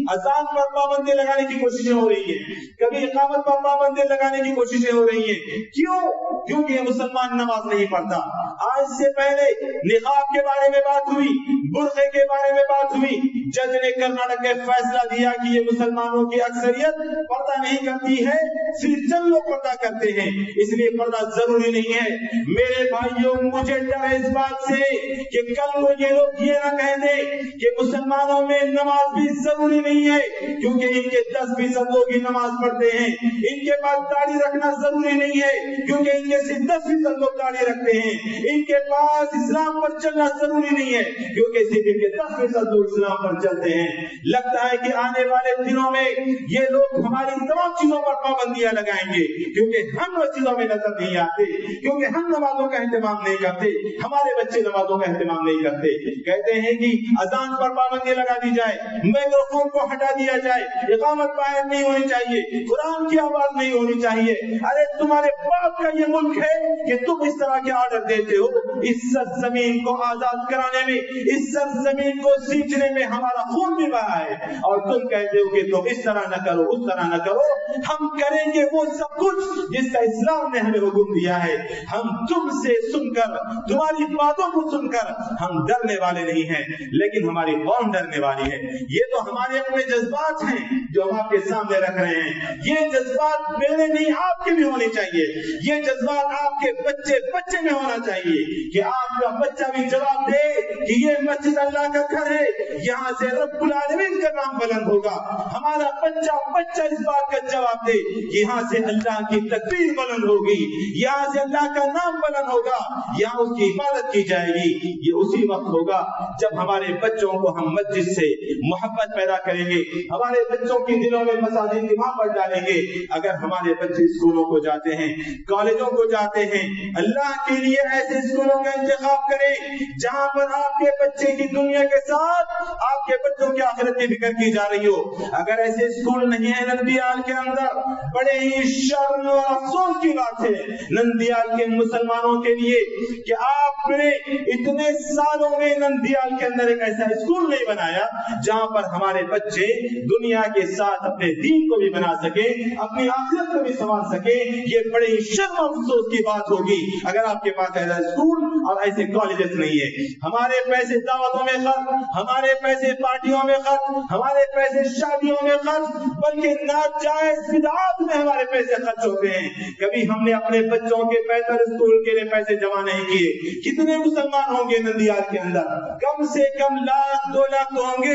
अजान पर पाबंदी लगाने की कोशिशें हो रही है, कभी इकामत पर पाबंदी लगाने की कोशिशें हो रही है। क्यों? क्योंकि ये मुसलमान नमाज नहीं पढ़ता। आज से पहले निकाब के बारे में बात हुई, बुर्के के बारे में बात हुई। जज ने कर्नाटक में फैसला दिया कि ये मुसलमानों की अक्सरियत पर्दा नहीं करती है, सिर्फ चंद लोग पर्दा करते हैं, इसलिए पर्दा जरूरी नहीं है। मेरे भाइयों, मुझे डर है इस बात से कि कल को ये लोग ये ना कह दे कि मुसलमानों में नमाज भी जरूरी नहीं है, क्योंकि इनके 10% लोग ही नमाज पढ़ते हैं। इनके पास दाढ़ी रखना जरूरी नहीं है, क्योंकि इनके सिर्फ 10% लोग दाढ़ी रखते हैं। इनके पास इस्लाम पर चलना जरूरी नहीं है, क्योंकि सिर्फ इनके 10% लोग इस्लाम पर चलते हैं। लगता है कि आने वाले दिनों में ये लोग हमारी तमाम चीजों पर पाबंदियां लगाएंगे, क्योंकि हम मस्जिदों में नजर नहीं आते, क्योंकि हम नमाजों का एहतमाम नहीं करते, हमारे बच्चे नमाजों का एहतमाम नहीं करते। कहते हैं कि अजान पर पाबंदी लगा दी जाए, माइक्रोफोन को हटा दिया जाए, इकामत बाहर नहीं होनी चाहिए, कुरान की आवाज नहीं होनी चाहिए। अरे तुम्हारे बाप का ये मुल्क है कि तुम इस तरह के ऑर्डर देते हो। इस सरजमीन को आजाद कराने में, इस सरजमीन को सींचने में हमारा खून भी बहा है, और तुम कहते हो कि तुम इस तरह न करो, उस तरह न करो। हम करेंगे वो सब कुछ जिसका इस्लाम ने हमें हुक्म दिया है। हम तुमसे सुनकर, तुम्हारी बातों को सुनकर हम डरने वाले नहीं हैं, लेकिन हमारी कौम डरने वाली है। ये तो हमारे अपने जज्बात हैं जो हम आपके सामने रख रहे हैं। ये जज्बात मेरे नहीं, आपके भी होने चाहिए। ये जज्बात आपके बच्चे बच्चे में होना चाहिए कि आपका बच्चा भी जवाब दे कि ये मस्जिद अल्लाह का घर है, यहाँ से रब्बुल आलमीन का नाम बुलंद होगा। हमारा बच्चा बच्चा इस बात का जवाब दे कि यहाँ से अल्लाह की तकबीर बुलंद होगी, यहाँ से अल्लाह का नाम बुलंद होगा, यहाँ उसकी इबादत की जाएगी। ये उसी वक्त होगा जब हमारे बच्चों को हम मस्जिद से मोहब्बत पैदा करेंगे, हमारे बच्चों के दिलों में मसाजिद की मोहब्बत डालेंगे। अगर हमारे बच्चे स्कूलों को जाते हैं, कॉलेजों को जाते हैं, अल्लाह के लिए ऐसे स्कूलों का इंतखाब करें जहाँ पर आपके बच्चे की दुनिया के साथ आपके बच्चों की आखिरत की फिक्र की जा रही हो। अगर ऐसे स्कूल नहीं है नंदियाल के अंदर, बड़े ही शर्म और अफसोस की बात है नंदियाल के मुसलमानों के लिए कि आपने इतने सालों में नंदियाल के अंदर एक ऐसा स्कूल नहीं बनाया जहाँ पर हमारे बच्चे दुनिया के साथ अपने दीन को भी बना सके, अपनी आखिरत को भी संभाल सके। ये बड़े ही शर्म और अफसोस की बात होगी अगर आपके पास ऐसा स्कूल और ऐसे कॉलेजेस नहीं है। हमारे पैसे दावतों में खर्च, हमारे पैसे पार्टियों में खर्च, हमारे पैसे शादियों में खर्च, बल्कि नाजायज बिदअत में हमारे पैसे खर्च होते हैं। कभी हमने अपने बच्चों के बेहतर स्कूल के लिए पैसे जमा नहीं किए। कितने मुसलमान होंगे नंदियाल के अंदर? कम से कम 1 लाख 2 लाख तो होंगे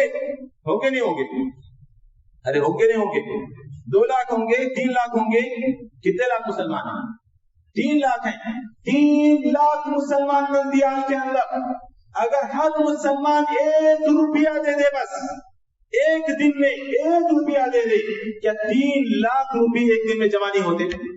नहीं होंगे? अरे होंगे नहीं होंगे? 2 लाख होंगे, 3 लाख होंगे। कितने लाख मुसलमान हैं? 3 लाख हैं। 3 लाख मुसलमान नंदियाल के अंदर। अगर हर मुसलमान 1 रुपया दे दे, बस एक दिन में 1 रुपया दे दे, क्या 3 लाख रुपये एक दिन में जमा नहीं होते?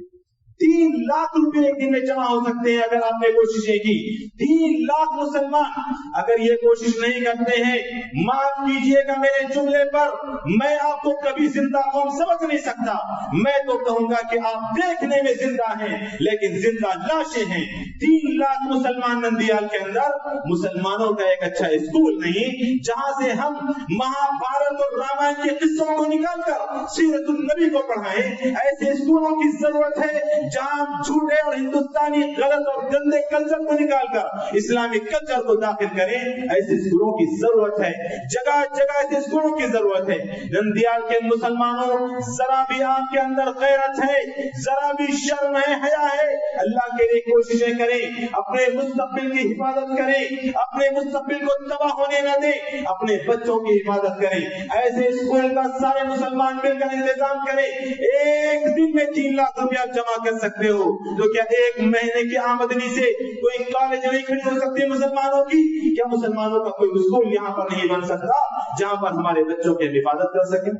3 लाख रुपए एक दिन में जमा हो सकते हैं अगर आपने कोशिशें की। 3 लाख मुसलमान अगर ये कोशिश नहीं करते हैं, माफ कीजिएगा मेरे जुमले पर, मैं आपको कभी जिंदा कौम समझ नहीं सकता। मैं तो कहूंगा कि आप देखने में जिंदा हैं लेकिन जिंदा लाशें हैं। 3 लाख मुसलमान नंदियाल के अंदर, मुसलमानों का एक अच्छा स्कूल नहीं जहां से हम महाभारत और रामायण के किस्सों को निकालकर सीरतुन नबी को पढ़ाएं। ऐसे स्कूलों की जरूरत है जहां झूठे और हिंदुस्तानी गलत और गंदे कल्चर को निकालकर इस्लामिक कल्चर को दाखिल करें। ऐसे स्कूलों की जरूरत है, जगह जगह ऐसे स्कूलों की जरूरत है। नंदियाल के मुसलमानों, जरा भी आपके अंदर गैरत है, जरा भी शर्म है, हया है, अल्लाह के लिए कोशिशें करें, अपने मुस्तकबिल की हिफाजत करें, अपने मुस्तकबिल को तबाह होने न दें, अपने बच्चों की हिफाजत करें। ऐसे स्कूल का सारे मुसलमान मिलकर इंतजाम करें। एक दिन में में 3 लाख रुपया जमा कर सकते हो, तो क्या 1 महीने की आमदनी से कोई कॉलेज नहीं खड़ी हो सकती मुसलमानों की? क्या मुसलमानों का कोई स्कूल यहाँ पर नहीं बन सकता जहाँ पर हमारे बच्चों की हिफाजत कर सके?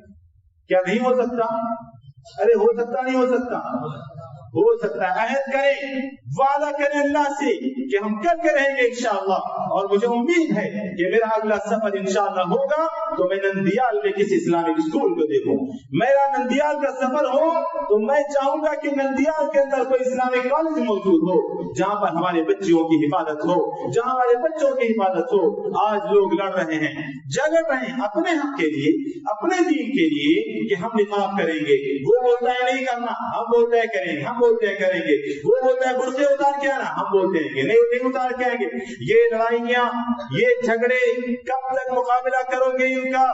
क्या नहीं हो सकता? अरे हो सकता, नहीं हो सकता? हो सकता है। अहद करें, वादा करें अल्लाह से कि हम करके रहेंगे इंशाअल्लाह। और मुझे उम्मीद है कि मेरा अगला सफर इंशाअल्लाह होगा तो मैं नंदियाल में किसी इस्लामिक स्कूल को देखूं। मेरा नंदियाल का सफर हो तो मैं चाहूंगा कि नंदियाल के अंदर कोई इस्लामिक कॉलेज मौजूद हो जहां पर हमारे बच्चियों की हिफाजत हो, जहां हमारे बच्चों की हिफाजत हो। आज लोग लड़ रहे हैं, झगड़ रहे हैं अपने हक के लिए, अपने दीन के लिए कि हम निकाब करेंगे। वो बोलता है नहीं करना, हम बोलते हैं करेंगे, हम बोलते हैं करेंगे। वो बोलता है बुर्के उतार के आना, हम बोलते हैं कि नहीं उतार के आएंगे। ये लड़ाइयां, ये झगड़े कब तक मुकाबला करोगे इनका?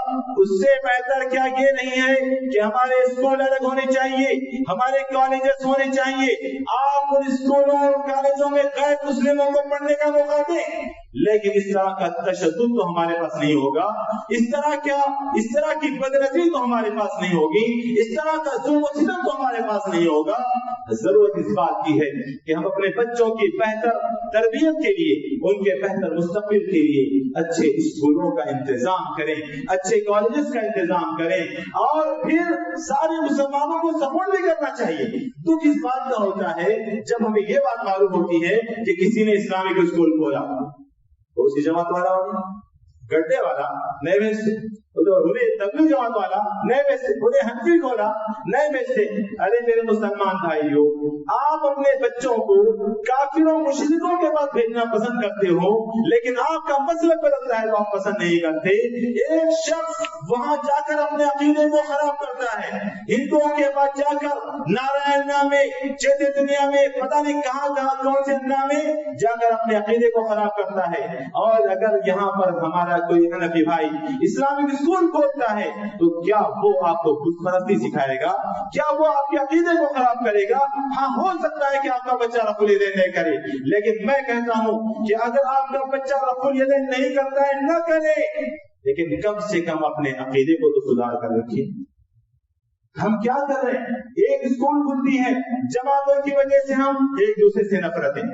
उससे बेहतर क्या ये नहीं है कि हमारे स्कूल अलग होने चाहिए, हमारे कॉलेजेस होने चाहिए। आप उन स्कूलों और कॉलेजों में गैर मुस्लिमों को पढ़ने का मौका दें, लेकिन इस तरह का तशद्दुद तो हमारे पास नहीं होगा। इस तरह की बदनज़री तो हमारे पास नहीं होगी। इस तरह का जुल्म और सितम तो हमारे पास नहीं होगा। जरूरत इस बात की है कि हम अपने बच्चों की बेहतर तरबियत के लिए, उनके बेहतर मुस्तक़बिल के लिए अच्छे स्कूलों का इंतजाम करें, अच्छे कॉलेजेस का इंतजाम करें, और फिर सारे मुसलमानों को सपोर्ट भी करना चाहिए। दुख इस बात का होता है जब हमें ये बात मालूम होती है कि किसी ने इस्लामिक स्कूल खोला, उसी जमात वाला होगा, गड्ढे वाला नए में से, तबलीग जमात वाला नए में से, उन्हें हनफी खोला नए में से। अरे मेरे मुसलमान भाइयों, आप अपने बच्चों को काफिरों मुशरिकों के पास भेजना पसंद करते हो, लेकिन आपका मसलब बदलता है तो आप पसंद नहीं करते। एक शख्स वहां जाकर अपने अकीदे को खराब करता है, हिंदुओं के पास जाकर नारायण नामे, चेते दुनिया में, पता नहीं कहाँ कौन से नामे जाकर अपने अकीदे को खराब करता है। और अगर यहाँ पर हमारा कोई हनफी भाई इस्लामिक स्कूल खोलता है तो क्या वो आपको बुतपरस्ती सिखाएगा? क्या वो आपके अकीदे को खराब करेगा? हाँ, हो सकता है कि आपका बच्चा रफुल यदैन नहीं करे, लेकिन मैं कहता हूँ कि अगर आपका बच्चा रफुल यदैन नहीं करता है, न करे, लेकिन कम से कम अपने अकीदे को तो सुधार कर रखिए। हम क्या कर रहे हैं? एक स्कूल खुलती है, जमातों की वजह से हम एक दूसरे से नफरतें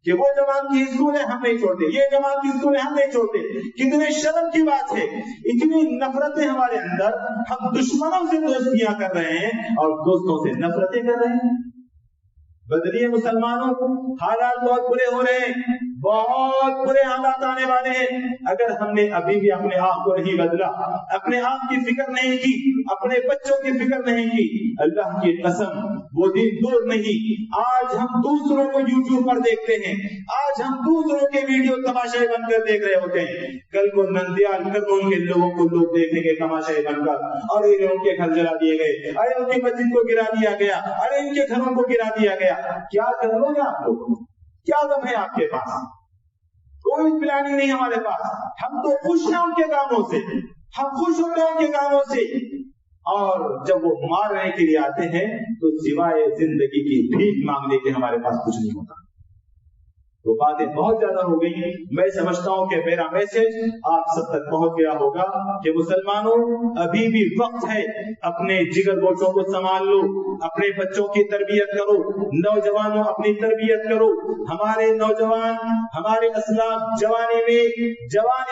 कि वो जमात की स्कूल है हम नहीं छोड़ते, ये जमात की स्कूल है हम नहीं छोड़ते। कितने शर्म की बात है, इतनी नफरतें हमारे अंदर, हम दुश्मनों से दोस्तियां कर रहे हैं और दोस्तों से नफरतें कर रहे हैं। बदलिए मुसलमानों, हालात बहुत बुरे हो रहे हैं, बहुत बुरे हालात आने वाले हैं। अगर हमने अभी भी अपने आप को नहीं बदला, अपने आप की फिक्र नहीं की, अपने बच्चों की फिक्र नहीं की, अल्लाह की कसम वो दिन दूर नहीं। आज हम दूसरों को यूट्यूब पर देखते हैं, आज हम दूसरों के वीडियो तमाशाई बनकर देख रहे होते हैं। कल को नंदियाल करनूल के लोगों को लोग देखेंगे तमाशाई बनकर, अरे उनके घर जला दिए गए, अरे उनकी मस्जिद को गिरा दिया गया, अरे इनके घरों को गिरा दिया गया। क्या कर लोगे आप लोग? क्या दम है आपके पास? कोई प्लानिंग नहीं हमारे पास। हम तो खुश हैं उनके कामों से, हम खुश होते हैं उनके कामों से, और जब वो मारने के लिए आते हैं तो सिवाय जिंदगी की भीख मांगने के हमारे पास कुछ नहीं होता। तो बातें बहुत ज्यादा हो गई। मैं समझता हूँ कि मेरा मैसेज आप सब तक पहुंच गया होगा कि मुसलमानों, अभी भी वक्त है, अपने जिगर गोशों को संभाल लो, अपने बच्चों की तरबियत करो, नौजवानों अपनी तरबियत करो। हमारे नौजवान, हमारे असलाफ जवानी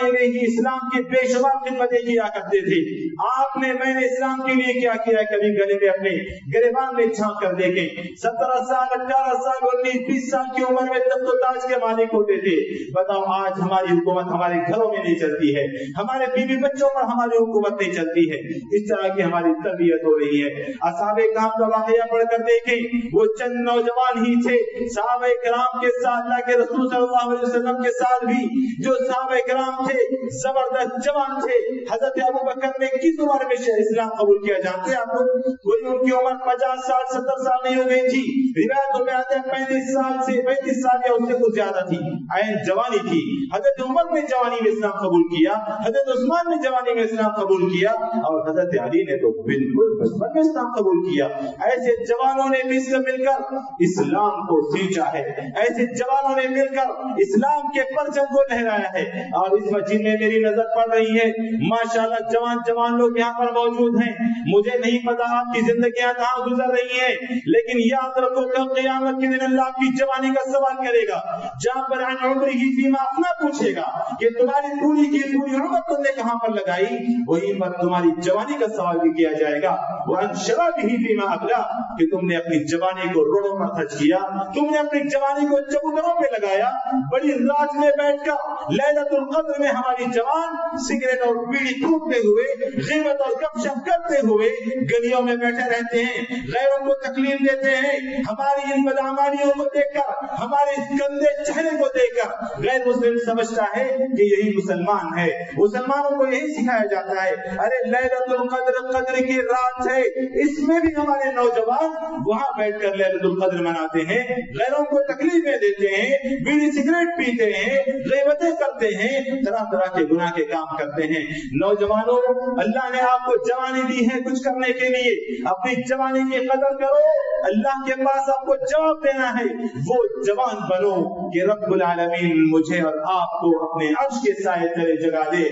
में ही इस्लाम की बेशुमार खिदमतें किया करते थे। आपने, मैंने इस्लाम के लिए क्या किया? कभी गले में अपने गिरेबान में झांक कर देखें। 17 साल, 18 साल, 19, 20 साल की उम्र में तब तो ताज के मालिक होते थे। बताओ, आज हमारी हुकूमत हमारे घरों में नहीं चलती है, हमारे बीवी बच्चों पर हमारी हुकूमत नहीं चलती है। इस तरह की हमारी तरबियत हो रही है। असहाबे किराम का वाकया पढ़कर देखें, वो चंद नौजवान ही थे। सहाबे किराम के साथ, अल्लाह के रसूल सल्लल्लाहु अलैहि वसल्लम के साथ भी जो सहाबे किराम थे, जबरदस्त जवान थे। हजरत अबू बकर ने किस उम्र में इस्लाम कबूल किया जानते हैं आप लोग? कोई उनकी उम्र 50 साल 70 साल नहीं हो गई थी। रिवायतों में आते हैं 35 साल से 35 साल या उससे वो ज्यादा थी, ऐन जवानी थी। हजरत उमर ने जवानी में इस्लाम कबूल किया, हजरत उस्मान ने जवानी में इस्लाम कबूल किया, और हजरत अली ने तो बिल्कुल बचपन में इस्लाम कबूल किया। ऐसे जवानों ने मिलकर इस्लाम को सींचा है, ऐसे जवानों ने मिलकर इस्लाम के परचम को लहराया है। और इस मस्जिद में मेरी नजर पड़ रही है, माशाल्लाह जवान लोग यहाँ पर मौजूद हैं। मुझे नहीं पता आपकी जिंदगियां कहाँ गुजर रही हैं, लेकिन याद रखो कल क़यामत के दिन अल्लाह आपकी जवानी का सवाल करेगा। जहाँ पर उम्रिही फीमा अपना पूछेगा कि तुम्हारी पूरी की पूरी उम्र तुमने कहाँ पर लगाई, वहीं पर तुम्हारी जवानी का सवाल भी किया जाएगा। वह शबाबिही फीमा अबला, कि तुमने अपनी जवानी को रोडों पर खर्च किया, तुमने अपनी जवानी को चबूतरों पे लगाया। बड़ी रात में बैठकर लैलतुल क़द्र में हमारी जवान सिगरेट और बीड़ी फूकते हुए, ग़ीबत और गपशप करते हुए गलियों में बैठे रहते हैं, गैरों को तकलीफ देते हैं। हमारी इन बदअमालियों को देखकर, हमारे इस गंदे चेहरे को देखकर गैर मुस्लिम समझता है कि यही मुसलमान है। मुसलमानों को यही सिखाया जाता है, अरे लैलतुल क़द्र की रात है, इसमें भी हमारे नौजवान वहां बैठकर लैलतुल क़द्र मनाते हैं, गैरों को तकलीफें देते हैं, बीड़ी सिगरेट पीते हैं, ग़ीबतें करते हैं, तरह तरह के गुनाह के काम करते हैं। नौजवानों, अल्लाह ने आपको जवानी दी है कुछ करने के लिए, अपनी जवानी की कदर करो। अल्लाह के पास आपको जवाब देना है, वो जवान बनो कि रब्बुल आलमीन मुझे और आपको अपने अर्श के साए तले जगा दे।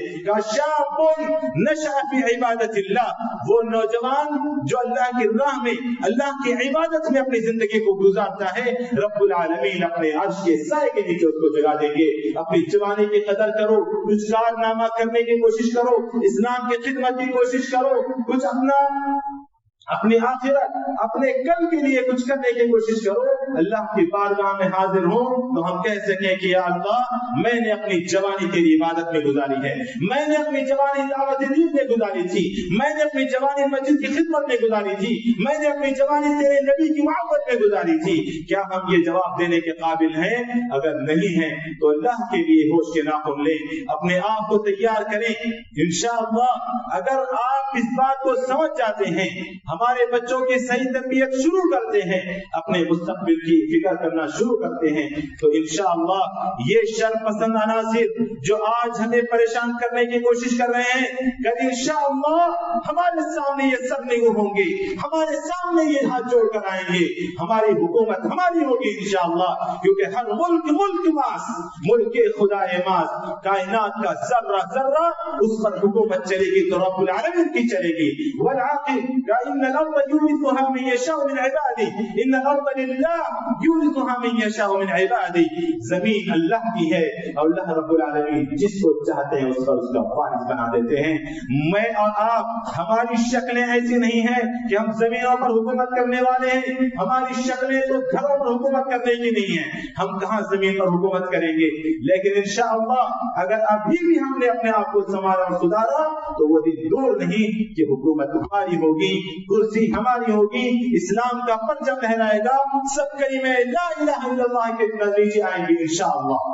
शाबुन नशअ फी इबादतिल्लाह, वो नौजवान जो अल्लाह की राह में, अल्लाह की इबादत में अपनी जिंदगी को गुजारता है, रब्बुल आलमीन अपने अर्श के साए के नीचे उसको जगा देंगे। अपनी जवानी की कदर करो, कुछ कारनामा करने की कोशिश करो, इस्लाम की खिदमत की कोशिश करो, कुछ अपनी आखिरत, अपने कल के लिए कुछ करने की कोशिश करो। अल्लाह की बारगाह में हाजिर हो तो हम कह सकें कि या अल्लाह, मैंने अपनी जवानी तेरी इबादत में गुजारी है, मैंने अपनी जवानी दावत दीन में गुजारी थी, मैंने अपनी जवानी मस्जिद की खिदमत में गुजारी थी, मैंने अपनी जवानी तेरे नबी की मोहब्बत में गुजारी थी। क्या हम ये जवाब देने के काबिल हैं? अगर नहीं है तो अल्लाह के लिए होश के नाखून लें, अपने आप को तैयार करें। इंशाअल्लाह अगर आप इस बात को समझ जाते हैं, हमारे बच्चों की सही तरबियत शुरू करते हैं, अपने मुस्तकबिल की फिक्र करना शुरू करते हैं, तो इंशाअल्लाह ये शरपसंद अनासिर जो आज हमें परेशान करने की कोशिश कर रहे हैं, कल इंशाअल्लाह हमारे सामने ये सब नहीं होंगे, हमारे सामने ये हाथ जोड़ कर आएंगे। हमारी हुकूमत हमारी होगी इंशाअल्लाह, क्योंकि हर मुल्क मास, मुल्क खुदाए मास, कायनात का जर्रा जर्रा उस पर हुकूमत चलेगी तो रब्बुल आलमीन की चलेगी। वल आखिर الأرض يورثها من يشاء من عباده إن الأرض لله يورثها من يشاء من عباده, जमीन अल्लाह की है और अल्लाह रब्बुल आलमीन जिसको चाहते हैं उस पर उसका वारिस बना देते हैं। मैं और आप, हमारी शक्लें ऐसी नहीं है कि हम जमीनों पर हुकूमत करने वाले हैं, हमारी शक्लें तो घरों पर हुकूमत करने की नहीं है, हम कहाँ जमीन पर हुकूमत करेंगे। लेकिन इंशाअल्लाह अगर अभी भी हमने अपने आप को संवारा और सुधारा तो वो दिन दूर नहीं कि हुकूमत हमारी होगी, कुर्सी हमारी होगी, इस्लाम का परचम लहराएगा, सब कलीमे ला इलाहा इल्लल्लाह के नतीजे आएंगे इंशाअल्लाह।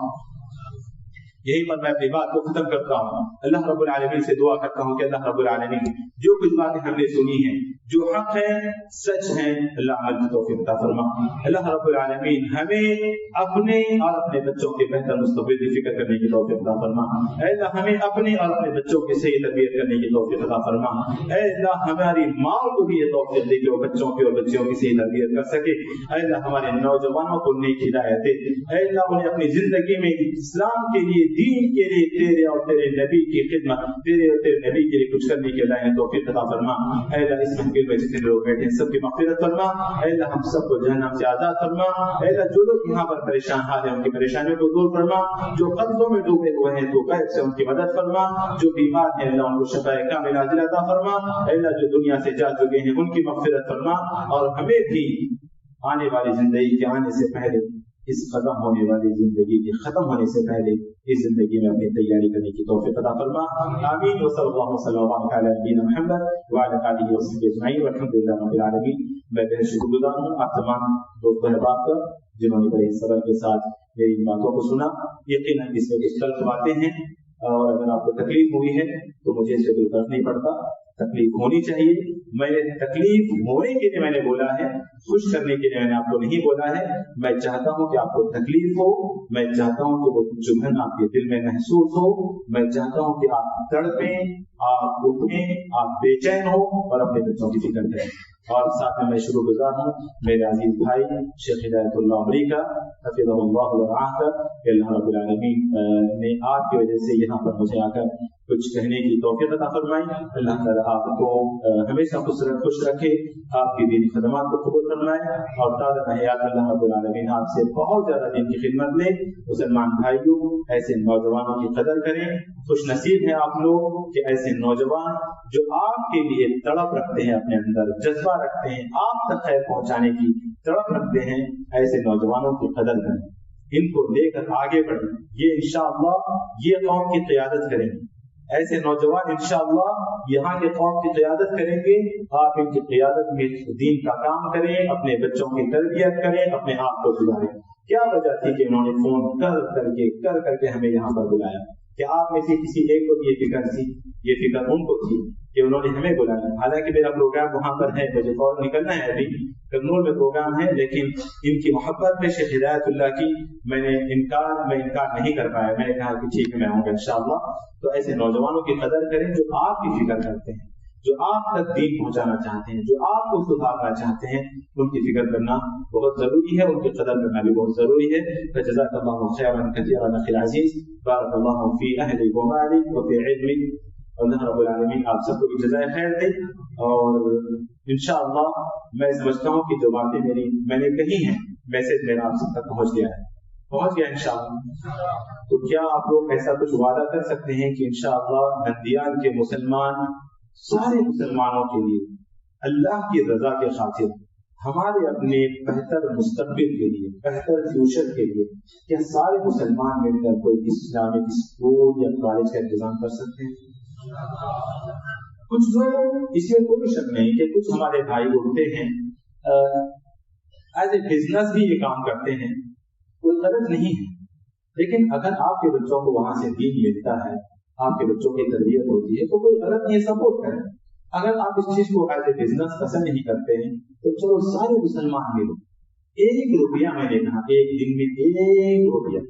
यही पर मैं अपनी बात को खत्म करता हूँ। अल्लाह रब्बुल आलमीन से दुआ करता हूँ कि अल्लाह रब्बुल आलमीन जो कुछ बातें हमने सुनी हैं, जो हक है, सच है, अल्लाह अमल की तौफीक अता फरमा। अल्लाह रब्बुल आलमीन हमें अपने और अपने बच्चों के बेहतर मुस्तकबिल की फिक्र करने की तौफीक अता फरमा। अल्लाह हमें अपने और अपने बच्चों की सही तरबियत करने की तौफीक अता फरमा। अल्लाह हमारी माओ को भी ये तौफीक दे कि वो बच्चों की और बच्चियों की सही तरबियत कर सके। अल्लाह हमारे नौजवानों को नेक हिदायत दे। अल्लाह उन्हें अपनी जिंदगी में इस्लाम के लिए, दीन के लिए, तेरे और तेरे नबी की खिदमत, तेरे और तेरे नबी के लिए कुछ करने के लिए तौफीक अता फरमा। अल्लाह इस महफिल में जितने लोग बैठे हैं सबकी मग़फ़िरत फरमा। अल्लाह हम सबको जहन्नम से आज़ाद फरमा। अल्लाह जो लोग यहाँ पर परेशान हाल है उनकी परेशानियों को दूर फरमा, जो कर्ज़ों में डूबे हुए हैं तो गैब से उनकी मदद फरमा, जो बीमार हैं अल्लाह उनको शफ़ाए कामिला अता फरमा। अल्लाह जो दुनिया से जा चुके हैं उनकी मग़फ़िरत फरमा, और हमें भी आने वाली जिंदगी के आने से पहले, इस खत्म होने वाली जिंदगी के खत्म होने से पहले इस जिंदगी में अपनी तैयारी करने की तौफीक अता फरमा। आमीन। व सल्लल्लाहु अलैहि नबीना मुहम्मद व अला आलिहि व सहबिहि अजमईन वल्हम्दुलिल्लाहि रब्बिल आलमीन। मैं बेहद शुक्रगुजार हूँ आप तमाम दोस्तों अहबाब का जिन्होंने बड़े सब्र के साथ मेरी बातों को सुना। यकीनन इसमें कुछ गलत बातें हैं और अगर आपको तकलीफ हुई है तो मुझे इससे कोई फर्क नहीं पड़ता। तकलीफ होनी चाहिए। मैंने तकलीफ होने के लिए मैंने बोला है, खुश करने के लिए मैंने आपको नहीं बोला है। मैं चाहता हूँ कि आपको तकलीफ हो, मैं चाहता हूँ कि वो चुभन आपके दिल में महसूस हो, मैं चाहता हूँ कि आप तड़पें, आप उठें, आप बेचैन हो और अपने बच्चों की फिक्र करें। और साथ में मैं शुक्रगुजार हूँ मेरे अजीज भाई शेख हिदायतुल्लाह अमरी का, हफिज़हुल्लाह व रआह, अल्लाह रब्बुल आलमीन ने आपकी वजह से यहाँ पर मुझे आकर कुछ कहने की तौफीक अता फरमाई। अल्लाह ताला आपको हमेशा खुश रखे, आपकी दीनी खदमात को कबूल फरमाए और ताज़ा हयात अल्लाह रब्बुल आलमीन आपसे बहुत ज्यादा दीन की खिदमत ले। मुसलमान भाइयों, ऐसे नौजवानों की कदर करें। खुश नसीब है आप लोग कि ऐसे नौजवान जो आपके लिए तड़प रखते हैं, अपने अंदर जज्बा रखते हैं, आप तक खैर पहुंचाने की तड़प रखते हैं, ऐसे नौजवानों की कदर करें, इनको लेकर आगे बढ़ें। ये इंशाअल्लाह ये कौम की क़यादत करेंगे। ऐसे नौजवान इंशाअल्लाह यहाँ के कौम की क़यादत करेंगे। आप इनकी क़यादत में दीन का काम करें, अपने बच्चों की तरबियत करें, अपने आप को सुधारें। क्या वजह थी कि उन्होंने फोन कर करके हमें यहाँ पर बुलाया? कि आप में से किसी एक को ये फिक्र थी, ये फिक्र उनको थी कि उन्होंने हमें बुलाया। हालांकि मेरा प्रोग्राम वहां पर है, मुझे फौरन निकलना है, अभी कर्नूल में प्रोग्राम है, लेकिन इनकी मोहब्बत में शेख हिदायतुल्लाह की मैं इनकार नहीं कर पाया। मैंने कहा कि ठीक है, मैं आऊंगा इंशाअल्लाह। तो ऐसे नौजवानों की कदर करें जो आपकी फिक्र करते हैं, जो आप तक दीन पहुंचाना चाहते हैं, जो आपको सुधारना चाहते हैं, उनकी फिक्र करना बहुत जरूरी है, उनकी कदर करना भी बहुत जरूरी है। जज़ाकल्लाहु खैरन कसीरन अखिल अजीज, बारकल्लाहु फी अहली व माली व फी इल्मी। अल्लाह रब्बुल आलमीन आप सबको भी जज़ाए खैर दे। और इंशाअल्लाह मैं समझता हूँ कि जो बातें मैंने कही हैं, मैसेज मेरा आप सब तक पहुंच गया इंशाअल्लाह। तो क्या आप लोग ऐसा कुछ वादा कर सकते हैं कि इंशाअल्लाह नंदियाल के मुसलमान, सारे मुसलमानों के लिए अल्लाह की रजा के खातिर, हमारे अपने बेहतर मुस्तकबिल के लिए, बेहतर फ्यूचर के लिए, क्या सारे मुसलमान मिलकर कोई इस्लामिक स्कूल या कॉलेज का इंतजाम कर सकते हैं? कुछ लोग, इसमें कोई शक नहीं कि कुछ हमारे भाई उठते हैं, एज ए बिजनेस भी ये काम करते हैं, कोई गलत नहीं है। लेकिन अगर आपके बच्चों को वहां से दीन मिलता है, आपके बच्चों की तरबियत होती है, तो कोई गलत नहीं है, सपोर्ट करें। अगर आप इस चीज को एज ए बिजनेस पसंद नहीं करते हैं, तो चलो सारे मुसलमान मिलो, 1 रुपया, मैंने कहा 1 दिन में 1 रुपया,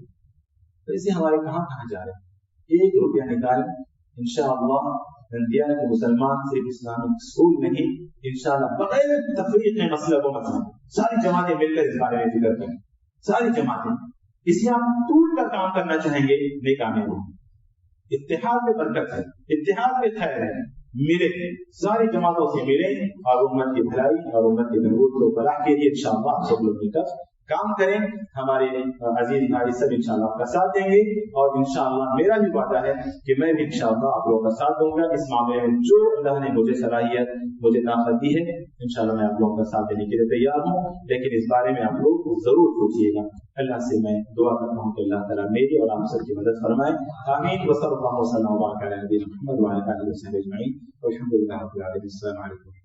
वैसे हमारे कहाँ जा रहे हैं, 1 रुपया निकालें। इंशाअल्लाह नंदियाल के मुसलमान सिर्फ इस्लामिक स्कूल नहीं, इंशाअल्लाह बगैर तफरीक में मसलब व मसला सारी जमातें मिलकर इस बारे में फिक्र करें। सारी जमातें इसमें आप टूट कर काम करना चाहेंगे, नहीं कामयाब होंगे। इत्तेहाद में बरकत है, इत्तेहाद में खैर है। मिले, सारी जमातों से मिले और उम्मत की भलाई और उम्मत की बहबूद को फलाह के लिए इंशाअल्लाह सब लोग मिलकर काम करें। हमारे अजीज भाई सब इंशाअल्लाह आपका साथ देंगे और इंशाअल्लाह मेरा भी वादा है कि मैं भी इंशाअल्लाह आप लोगों का साथ दूंगा इस मामले में। जो अल्लाह ने मुझे सलाहियत, मुझे ताकत दी है, इंशाअल्लाह मैं आप लोगों का साथ देने के लिए तैयार हूँ। लेकिन इस बारे में आप लोग जरूर सोचिएगा। अल्लाह से मैं दुआ करता हूँ कि अल्लाह ताला मेरी और आप सबकी मदद फरमाए। आमीन। व सल्लल्लाहु वसल्लम व बारक अला नबीना मुहम्मद व अला आलिहि व सहबिहि अजमईन। वल्हम्दुलिल्लाहि रब्बिल आलमीन। अस्सलामु अलैकुम।